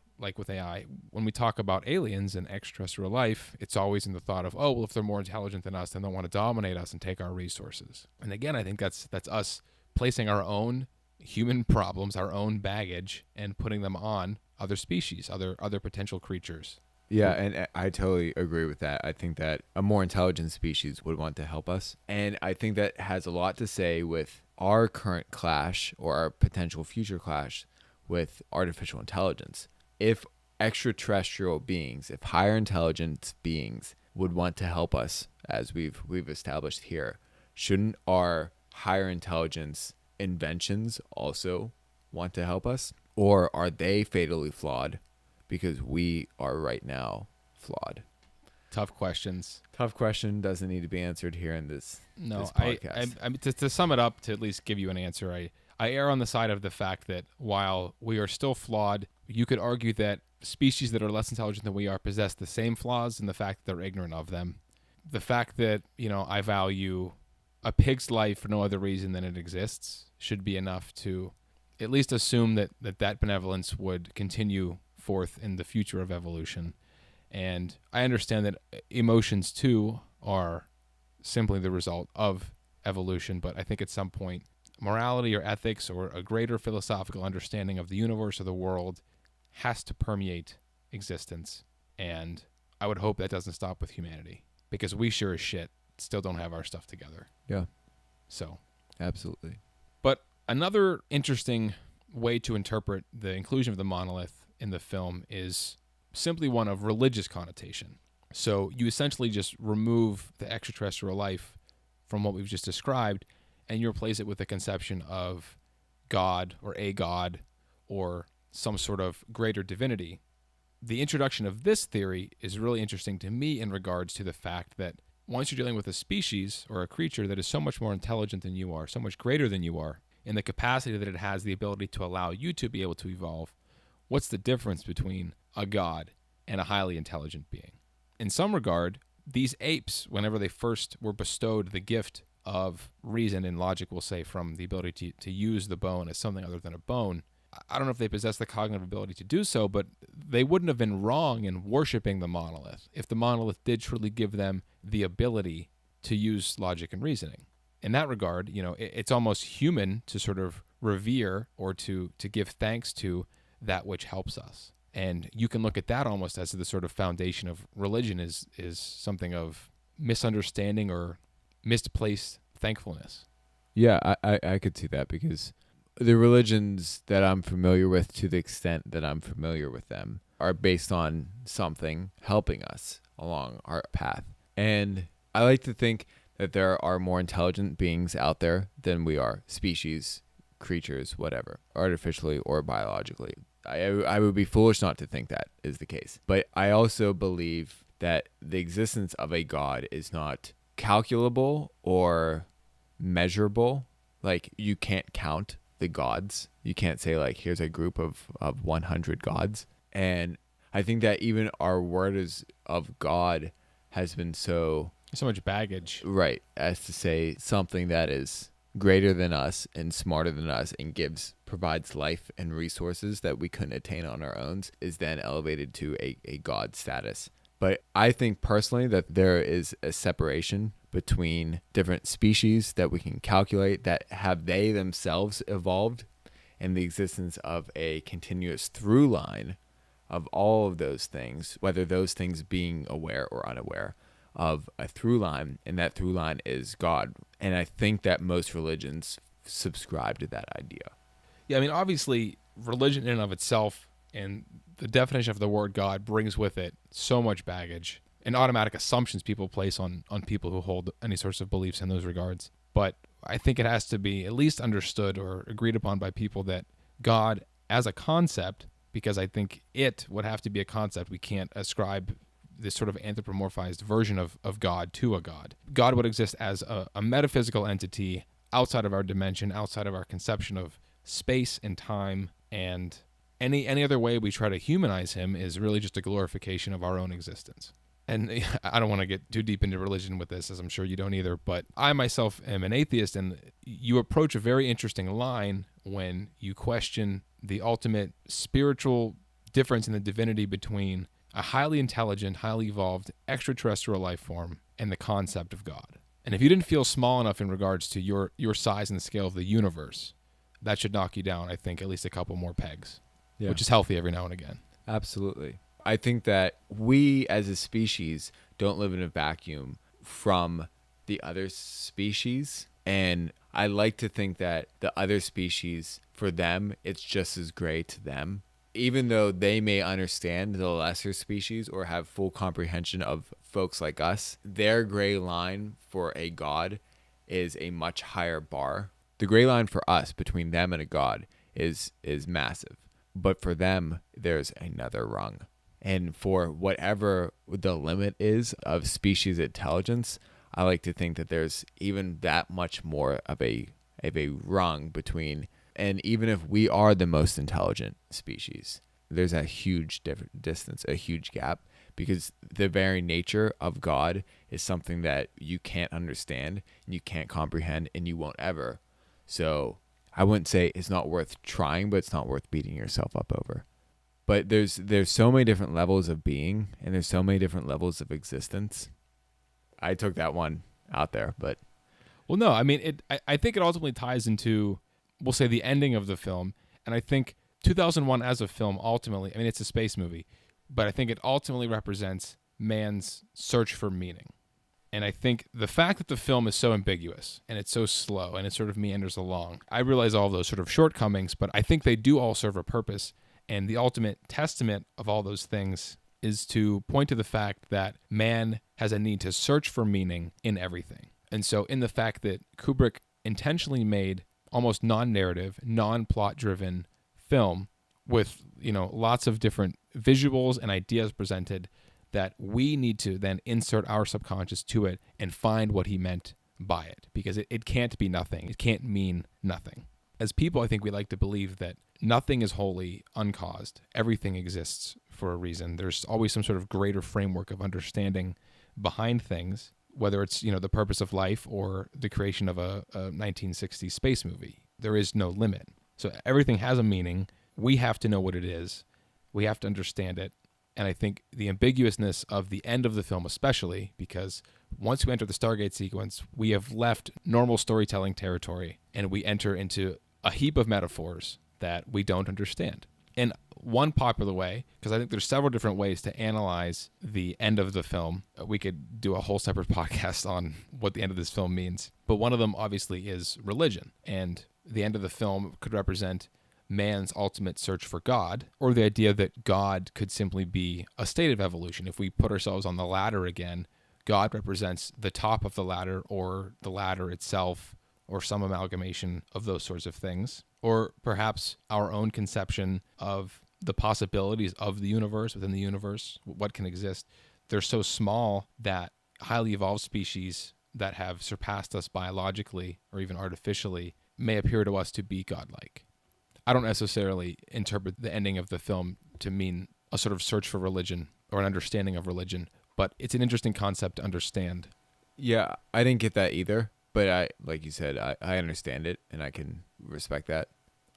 when we talk about aliens and extraterrestrial life, it's always in the thought of, oh, well, if they're more intelligent than us, then they'll want to dominate us and take our resources. And again, I think that's us placing our own human problems, our own baggage, and putting them on other species, other potential creatures. Yeah, and I totally agree with that. I think that a more intelligent species would want to help us. And I think that has a lot to say with our current clash, or our potential future clash, with artificial intelligence. If extraterrestrial beings, if higher intelligence beings would want to help us, as we've established here, shouldn't our higher intelligence inventions also want to help us? Or are they fatally flawed because we are right now flawed? Tough questions. Tough question, doesn't need to be answered here in this podcast. I mean, to sum it up, to at least give you an answer, I err on the side of the fact that while we are still flawed, you could argue that species that are less intelligent than we are possess the same flaws in the fact that they're ignorant of them. The fact that, I value a pig's life for no other reason than it exists should be enough to at least assume that benevolence would continue forth in the future of evolution. And I understand that emotions too are simply the result of evolution, but I think at some point morality or ethics or a greater philosophical understanding of the universe or the world has to permeate existence. And I would hope that doesn't stop with humanity, because we sure as shit still don't have our stuff together. Yeah. So. Absolutely. But another interesting way to interpret the inclusion of the monolith in the film is simply one of religious connotation. So you essentially just remove the extraterrestrial life from what we've just described, and you replace it with the conception of God or a God or some sort of greater divinity. the introduction of this theory is really interesting to me in regards to the fact that once you're dealing with a species or a creature that is so much more intelligent than you are, so much greater than you are, in the capacity that it has the ability to allow you to be able to evolve, what's the difference between a god and a highly intelligent being? In some regard, these apes, whenever they first were bestowed the gift of reason and logic, we'll say, from the ability to use the bone as something other than a bone, I don't know if they possess the cognitive ability to do so, but they wouldn't have been wrong in worshiping the monolith if the monolith did truly give them the ability to use logic and reasoning. In that regard, it's almost human to sort of revere or to give thanks to that which helps us. And you can look at that almost as the sort of foundation of religion is something of misunderstanding or misplaced thankfulness. Yeah, I could see that, because the religions that I'm familiar with, to the extent that I'm familiar with them, are based on something helping us along our path. And I like to think that there are more intelligent beings out there than we are, species, creatures, whatever, artificially or biologically. I would be foolish not to think that is the case. But I also believe that the existence of a god is not calculable or measurable. Like, you can't count the gods. You can't say, like, here's a group of 100 gods. And I think that even our word of God has been so much baggage. Right, as to say something that is greater than us and smarter than us and provides life and resources that we couldn't attain on our own is then elevated to a god status. But I think personally that there is a separation between different species that we can calculate that have they themselves evolved, and the existence of a continuous through line of all of those things, whether those things being aware or unaware of a through line, and that through line is God. And I think that most religions subscribe to that idea. Yeah, I mean, obviously, religion in and of itself and the definition of the word God brings with it so much baggage and automatic assumptions people place on people who hold any sorts of beliefs in those regards. But I think it has to be at least understood or agreed upon by people that God as a concept, because I think it would have to be a concept. We can't ascribe this sort of anthropomorphized version of God to a God. God would exist as a metaphysical entity outside of our dimension, outside of our conception of space and time, and any other way we try to humanize him is really just a glorification of our own existence. And I don't want to get too deep into religion with this, as I'm sure you don't either, but I myself am an atheist, and you approach a very interesting line when you question the ultimate spiritual difference in the divinity between a highly intelligent, highly evolved extraterrestrial life form and the concept of God. And if you didn't feel small enough in regards to your size and the scale of the universe, that should knock you down, I think, at least a couple more pegs, which is healthy every now and again. Absolutely. I think that we as a species don't live in a vacuum from the other species. And I like to think that the other species, for them, it's just as great to them. Even though they may understand the lesser species or have full comprehension of folks like us, their gray line for a god is a much higher bar. The gray line for us between them and a god is massive. But for them, there's another rung. And for whatever the limit is of species intelligence, I like to think that there's even that much more of a rung between. And even if we are the most intelligent species, there's a huge distance, a huge gap, because the very nature of God is something that you can't understand, and you can't comprehend, and you won't ever. So I wouldn't say it's not worth trying, but it's not worth beating yourself up over. But there's so many different levels of being, and there's so many different levels of existence. I took that one out there, but well, no, I mean, I think it ultimately ties into, we'll say, the ending of the film. And I think 2001 as a film ultimately, I mean, it's a space movie, but I think it ultimately represents man's search for meaning. And I think the fact that the film is so ambiguous and it's so slow and it sort of meanders along, I realize all of those sort of shortcomings, but I think they do all serve a purpose. And the ultimate testament of all those things is to point to the fact that man has a need to search for meaning in everything. And so in the fact that Kubrick intentionally made almost non-narrative, non-plot driven film with, lots of different visuals and ideas presented that we need to then insert our subconscious to it and find what he meant by it, because it can't be nothing. It can't mean nothing. As people, I think we like to believe that nothing is wholly uncaused. Everything exists for a reason. There's always some sort of greater framework of understanding behind things, whether it's, the purpose of life or the creation of a 1960s space movie. There is no limit. So everything has a meaning. We have to know what it is. We have to understand it. And I think the ambiguousness of the end of the film, especially, because once we enter the Stargate sequence, we have left normal storytelling territory and we enter into a heap of metaphors that we don't understand. And one popular way, because I think there's several different ways to analyze the end of the film. We could do a whole separate podcast on what the end of this film means. But one of them obviously is religion. And the end of the film could represent man's ultimate search for God, or the idea that God could simply be a state of evolution. If we put ourselves on the ladder again, God represents the top of the ladder or the ladder itself, or some amalgamation of those sorts of things. Or perhaps our own conception of the possibilities of the universe, within the universe, what can exist. They're so small that highly evolved species that have surpassed us biologically or even artificially may appear to us to be godlike. I don't necessarily interpret the ending of the film to mean a sort of search for religion or an understanding of religion, but it's an interesting concept to understand. Yeah, I didn't get that either, but like you said, I understand it and I can respect that.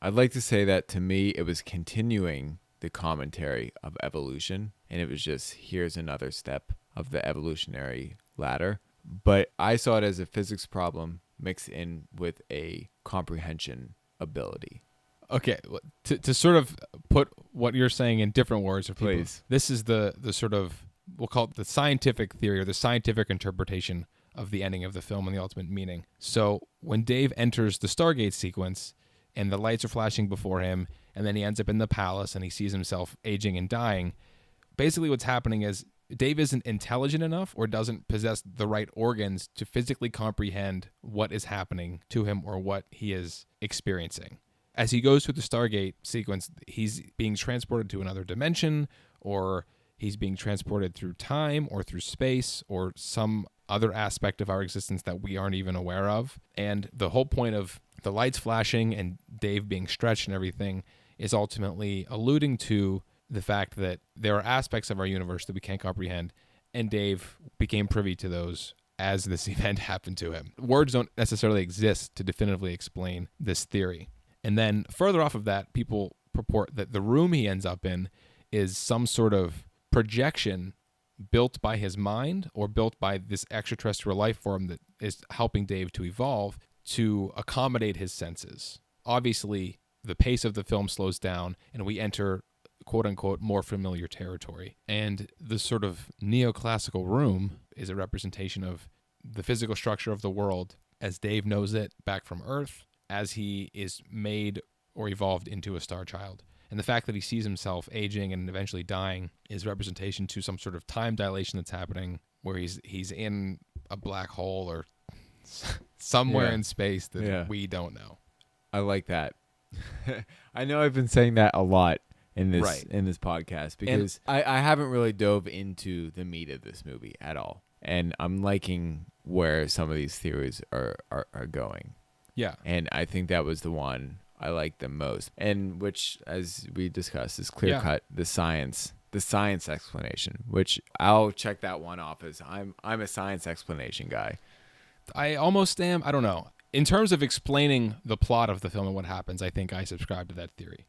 I'd like to say that to me, it was continuing the commentary of evolution, and it was just, here's another step of the evolutionary ladder. But I saw it as a physics problem mixed in with a comprehension ability. Okay, to sort of put what you're saying in different words for people, Please. This is the sort of, we'll call it the scientific theory or the scientific interpretation of the ending of the film and the ultimate meaning. So when Dave enters the Stargate sequence and the lights are flashing before him, and then he ends up in the palace and he sees himself aging and dying, basically what's happening is Dave isn't intelligent enough or doesn't possess the right organs to physically comprehend what is happening to him or what he is experiencing. As he goes through the Stargate sequence, he's being transported to another dimension, or he's being transported through time or through space or some other aspect of our existence that we aren't even aware of. And the whole point of the lights flashing and Dave being stretched and everything is ultimately alluding to the fact that there are aspects of our universe that we can't comprehend, and Dave became privy to those as this event happened to him. Words don't necessarily exist to definitively explain this theory. And then further off of that, people purport that the room he ends up in is some sort of projection built by his mind or built by this extraterrestrial life form that is helping Dave to evolve to accommodate his senses. Obviously, the pace of the film slows down and we enter, quote unquote, more familiar territory. And the sort of neoclassical room is a representation of the physical structure of the world as Dave knows it back from Earth, as he is made or evolved into a star child. And the fact that he sees himself aging and eventually dying is representation to some sort of time dilation that's happening where he's in a black hole or somewhere in space that we don't know. I like that. I know I've been saying that a lot in this podcast because I haven't really dove into the meat of this movie at all. And I'm liking where some of these theories are going. Yeah. And I think that was the one I liked the most. And which, as we discussed, is clear-cut, the science explanation, which I'll check that one off as I'm a science explanation guy. I almost am. I don't know. In terms of explaining the plot of the film and what happens, I think I subscribe to that theory.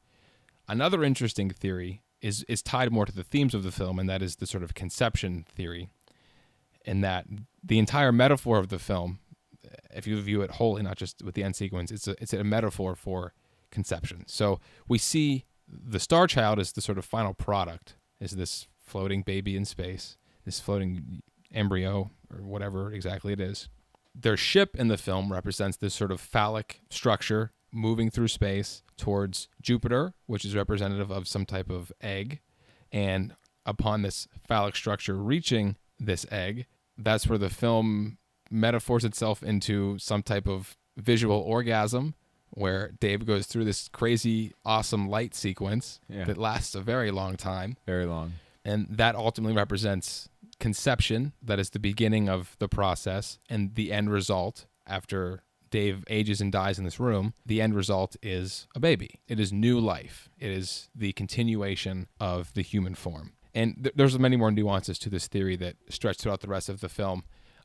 Another interesting theory is tied more to the themes of the film, and that is the sort of conception theory, in that the entire metaphor of the film, if you view it wholly, not just with the end sequence, it's a metaphor for conception. So we see the Star Child as the sort of final product, is this floating baby in space, this floating embryo, or whatever exactly it is. Their ship in the film represents this sort of phallic structure moving through space towards Jupiter, which is representative of some type of egg. And upon this phallic structure reaching this egg, that's where the film metaphors itself into some type of visual orgasm where Dave goes through this crazy, awesome light sequence that lasts a very long time. Very long. And that ultimately represents conception, that is the beginning of the process, and the end result after Dave ages and dies in this room. The end result is a baby. It is new life. It is the continuation of the human form. And there's many more nuances to this theory that stretch throughout the rest of the film.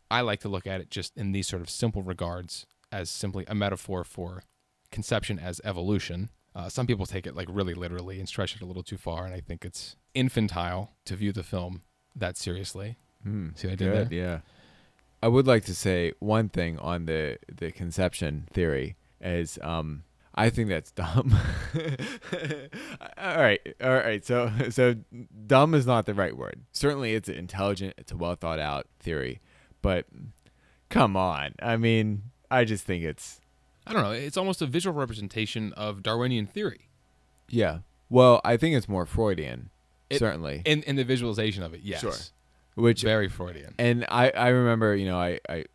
I like to look at it just in these sort of simple regards as simply a metaphor for conception as evolution. Some people take it like really literally and stretch it a little too far, and I think it's infantile to view the film that seriously. See what I did there? Yeah. I would like to say one thing on the conception theory is I think that's dumb. All right. So dumb is not the right word. Certainly it's intelligent, it's a well thought out theory, but come on. I mean, I just think I don't know. It's almost a visual representation of Darwinian theory. Yeah. Well, I think it's more Freudian, certainly. In the visualization of it, yes. Sure. Which very Freudian. And I remember, I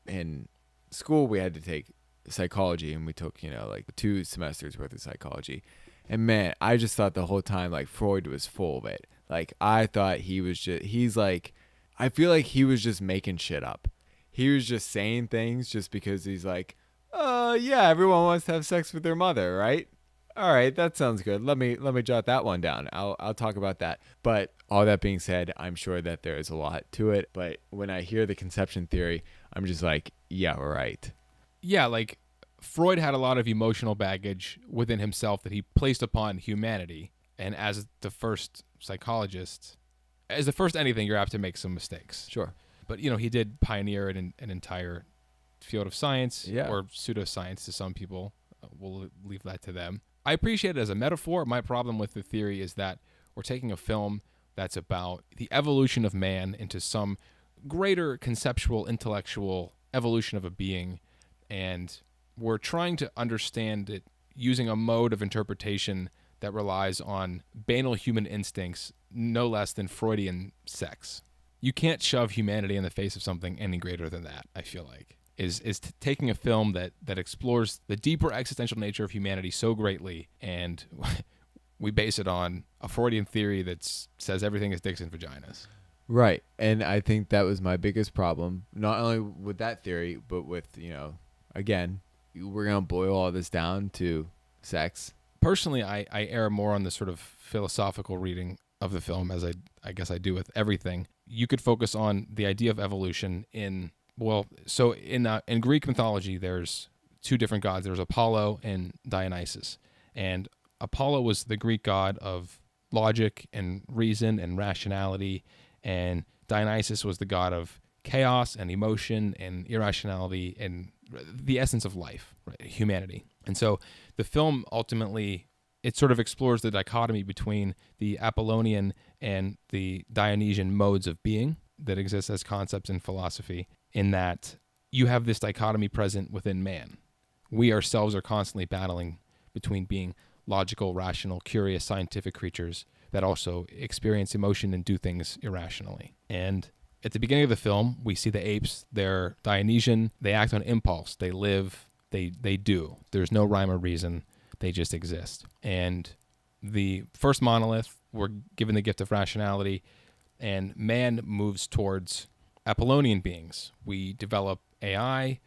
in school we had to take psychology, and we took, like 2 semesters worth of psychology. And man, I just thought the whole time like Freud was full of it. Like I thought I feel like he was just making shit up. He was just saying things just because he's like, yeah, everyone wants to have sex with their mother, right? All right, that sounds good. Let me jot that one down. I'll talk about that. But all that being said, I'm sure that there is a lot to it. But when I hear the conception theory, I'm just like, yeah, right. Yeah, like Freud had a lot of emotional baggage within himself that he placed upon humanity. And as the first psychologist, as the first anything, you're apt to make some mistakes. Sure. But, he did pioneer an entire field of science, or pseudoscience to some people. We'll leave that to them. I appreciate it as a metaphor. My problem with the theory is that we're taking a film that's about the evolution of man into some greater conceptual, intellectual evolution of a being, and we're trying to understand it using a mode of interpretation that relies on banal human instincts, no less than Freudian sex. You can't shove humanity in the face of something any greater than that, I feel like. Is taking a film that explores the deeper existential nature of humanity so greatly, and we base it on a Freudian theory that says everything is dicks and vaginas. Right. And I think that was my biggest problem, not only with that theory, but with, again, we're going to boil all this down to sex. Personally, I err more on the sort of philosophical reading of the film, as I guess I do with everything. You could focus on the idea of evolution in Greek mythology, there's 2 different gods. There's Apollo and Dionysus. And Apollo was the Greek god of logic and reason and rationality. And Dionysus was the god of chaos and emotion and irrationality and the essence of life, right? Humanity. And so the film ultimately, it sort of explores the dichotomy between the Apollonian and the Dionysian modes of being that exist as concepts in philosophy, in that you have this dichotomy present within man. We ourselves are constantly battling between being logical, rational, curious, scientific creatures that also experience emotion and do things irrationally. And at the beginning of the film, we see the apes. They're Dionysian. They act on impulse. They live. They do. There's no rhyme or reason. They just exist. And the first monolith, we're given the gift of rationality, and man moves towards Apollonian beings. We develop AI.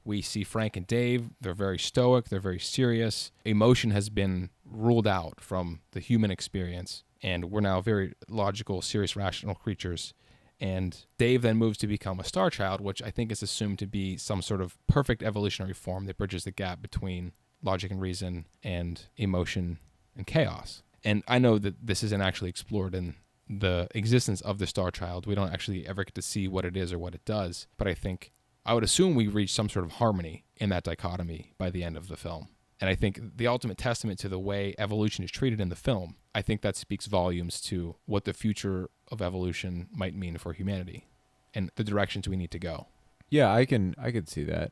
We see Frank and Dave. They're very stoic. They're very serious. Emotion has been ruled out from the human experience, and we're now very logical, serious, rational creatures. And Dave then moves to become a star child, which I think is assumed to be some sort of perfect evolutionary form that bridges the gap between logic and reason and emotion and chaos. And I know that this isn't actually explored in the existence of the star child. We don't actually ever get to see what it is or what it does, but I would assume we reach some sort of harmony in that dichotomy by the end of the film. And I think the ultimate testament to the way evolution is treated in the film, I think that speaks volumes to what the future of evolution might mean for humanity and the directions we need to go. Yeah, I could see that.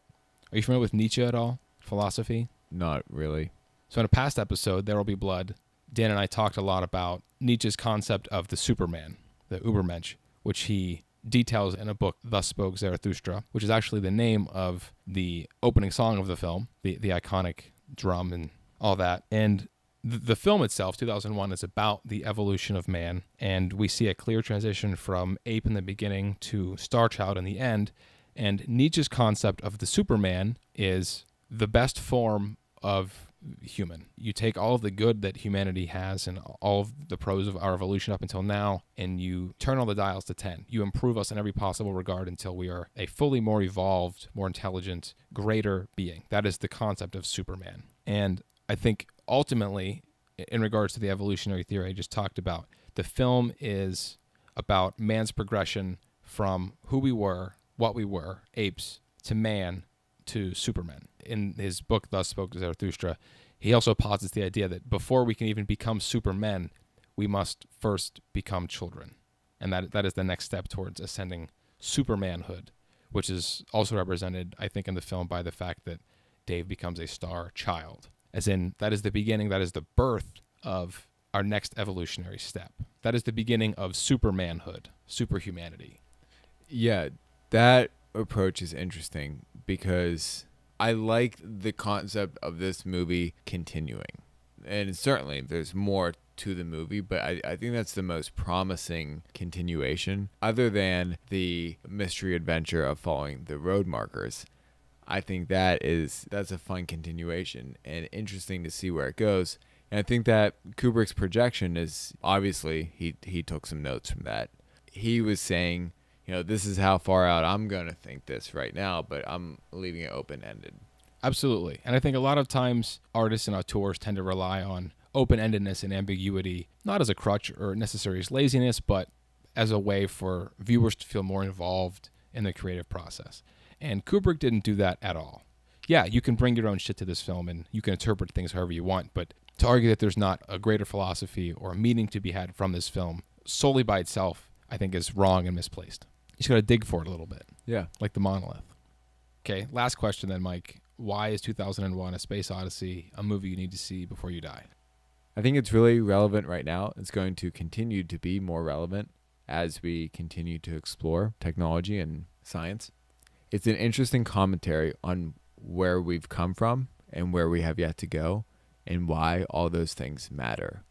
Are you familiar with Nietzsche at all? Philosophy? Not really. So in a past episode, There Will Be Blood, Dan and I talked a lot about Nietzsche's concept of the Superman, the Übermensch, which he details in a book, Thus Spoke Zarathustra, which is actually the name of the opening song of the film, the iconic drum and all that. And the film itself, 2001, is about the evolution of man. And we see a clear transition from ape in the beginning to Star Child in the end. And Nietzsche's concept of the Superman is the best form of human. You take all of the good that humanity has and all of the pros of our evolution up until now, and you turn all the dials to 10. You improve us in every possible regard until we are a fully more evolved, more intelligent, greater being. That is the concept of Superman. And I think ultimately, in regards to the evolutionary theory I just talked about, the film is about man's progression from who we were, what we were, apes, to man, to Superman. In his book, Thus Spoke Zarathustra, he also posits the idea that before we can even become supermen, we must first become children. And that is the next step towards ascending supermanhood, which is also represented, I think, in the film by the fact that Dave becomes a star child. As in, that is the beginning, that is the birth of our next evolutionary step. That is the beginning of supermanhood, superhumanity. Yeah, that approach is interesting because I like the concept of this movie continuing. And certainly there's more to the movie, but I think that's the most promising continuation. Other than the mystery adventure of following the road markers, I think that's a fun continuation and interesting to see where it goes. And I think that Kubrick's projection is, obviously, he took some notes from that. He was saying, this is how far out I'm going to think this right now, but I'm leaving it open-ended. Absolutely. And I think a lot of times artists and auteurs tend to rely on open-endedness and ambiguity, not as a crutch or necessarily as laziness, but as a way for viewers to feel more involved in the creative process. And Kubrick didn't do that at all. Yeah, you can bring your own shit to this film and you can interpret things however you want, but to argue that there's not a greater philosophy or a meaning to be had from this film solely by itself, I think is wrong and misplaced. You just got to dig for it a little bit. Yeah. Like the Monolith. Okay, last question then, Mike. Why is 2001 A Space Odyssey a movie you need to see before you die? I think it's really relevant right now. It's going to continue to be more relevant as we continue to explore technology and science. It's an interesting commentary on where we've come from and where we have yet to go and why all those things matter.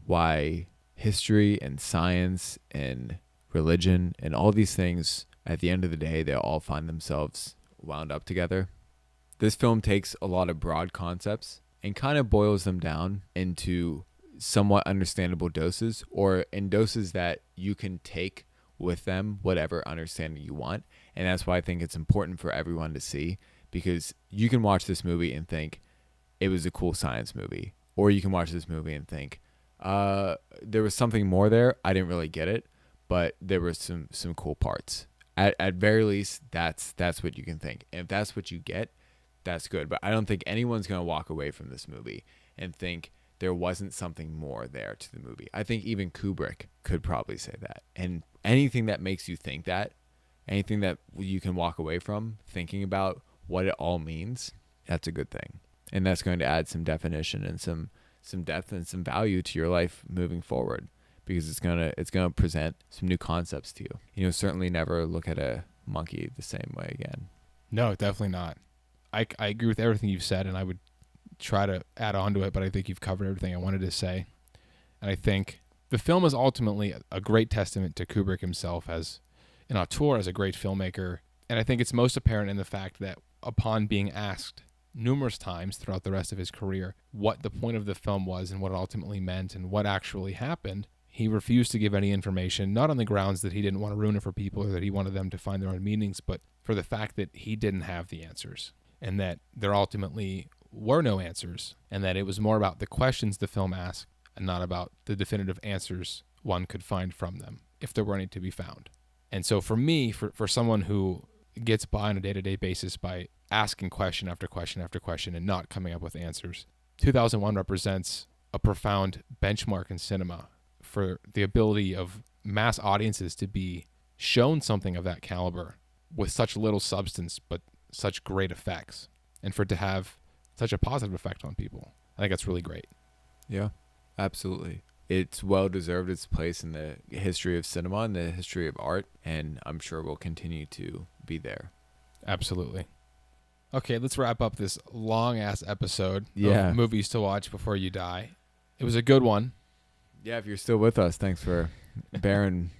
Why history and science and religion and all these things, at the end of the day, they all find themselves wound up together. This film takes a lot of broad concepts and kind of boils them down into somewhat understandable doses, or in doses that you can take with them whatever understanding you want. And that's why I think it's important for everyone to see, because you can watch this movie and think it was a cool science movie, or you can watch this movie and think there was something more there. I didn't really get it, but there were some cool parts. At very least, that's what you can think. And if that's what you get, that's good. But I don't think anyone's going to walk away from this movie and think there wasn't something more there to the movie. I think even Kubrick could probably say that. And anything that makes you think that, anything that you can walk away from thinking about what it all means, that's a good thing. And that's going to add some definition and some depth and some value to your life moving forward, because it's gonna present some new concepts to you. Certainly never look at a monkey the same way again. No, definitely not. I agree with everything you've said, and I would try to add on to it, but I think you've covered everything I wanted to say. And I think the film is ultimately a great testament to Kubrick himself as an auteur, as a great filmmaker. And I think it's most apparent in the fact that upon being asked numerous times throughout the rest of his career what the point of the film was and what it ultimately meant and what actually happened, he refused to give any information, not on the grounds that he didn't want to ruin it for people or that he wanted them to find their own meanings, but for the fact that he didn't have the answers and that there ultimately were no answers, and that it was more about the questions the film asked and not about the definitive answers one could find from them, if there were any to be found. And so for me, for someone who gets by on a day-to-day basis by asking question after question after question and not coming up with answers, 2001 represents a profound benchmark in cinema for the ability of mass audiences to be shown something of that caliber with such little substance but such great effects, and for it to have such a positive effect on people. I think that's really great. Yeah, absolutely. It's well deserved its place in the history of cinema and the history of art, and I'm sure will continue to be there. Absolutely. Okay, let's wrap up this long-ass episode Yeah. of movies to watch before you die. It was a good one. Yeah, if you're still with us, thanks for bearing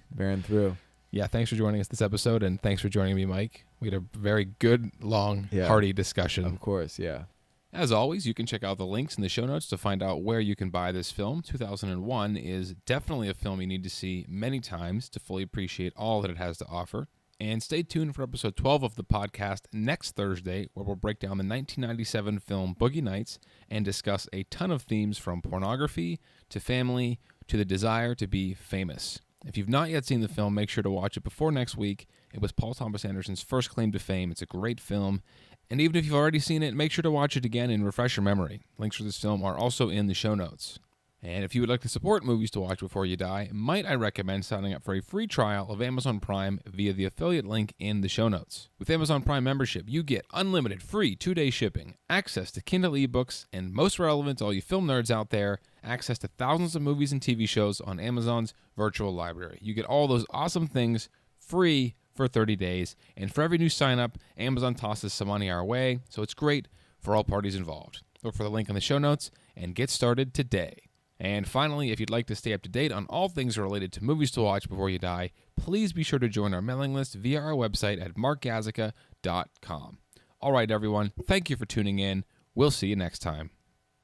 through. Yeah, thanks for joining us this episode, and thanks for joining me, Mike. We had a very good, long, hearty discussion. Of course, yeah. As always, you can check out the links in the show notes to find out where you can buy this film. 2001 is definitely a film you need to see many times to fully appreciate all that it has to offer. And stay tuned for episode 12 of the podcast next Thursday, where we'll break down the 1997 film Boogie Nights and discuss a ton of themes from pornography to family to the desire to be famous. If you've not yet seen the film, make sure to watch it before next week. It was Paul Thomas Anderson's first claim to fame. It's a great film. And even if you've already seen it, make sure to watch it again and refresh your memory. Links for this film are also in the show notes. And if you would like to support Movies to Watch Before You Die, might I recommend signing up for a free trial of Amazon Prime via the affiliate link in the show notes. With Amazon Prime membership, you get unlimited free 2-day shipping, access to Kindle ebooks, and most relevant to all you film nerds out there, access to thousands of movies and TV shows on Amazon's virtual library. You get all those awesome things free for 30 days, and for every new sign up, Amazon tosses some money our way, so it's great for all parties involved. Look for the link in the show notes and get started today. And finally, if you'd like to stay up to date on all things related to Movies to Watch Before You Die, please be sure to join our mailing list via our website at markgazica.com. All right, everyone, thank you for tuning in. We'll see you next time.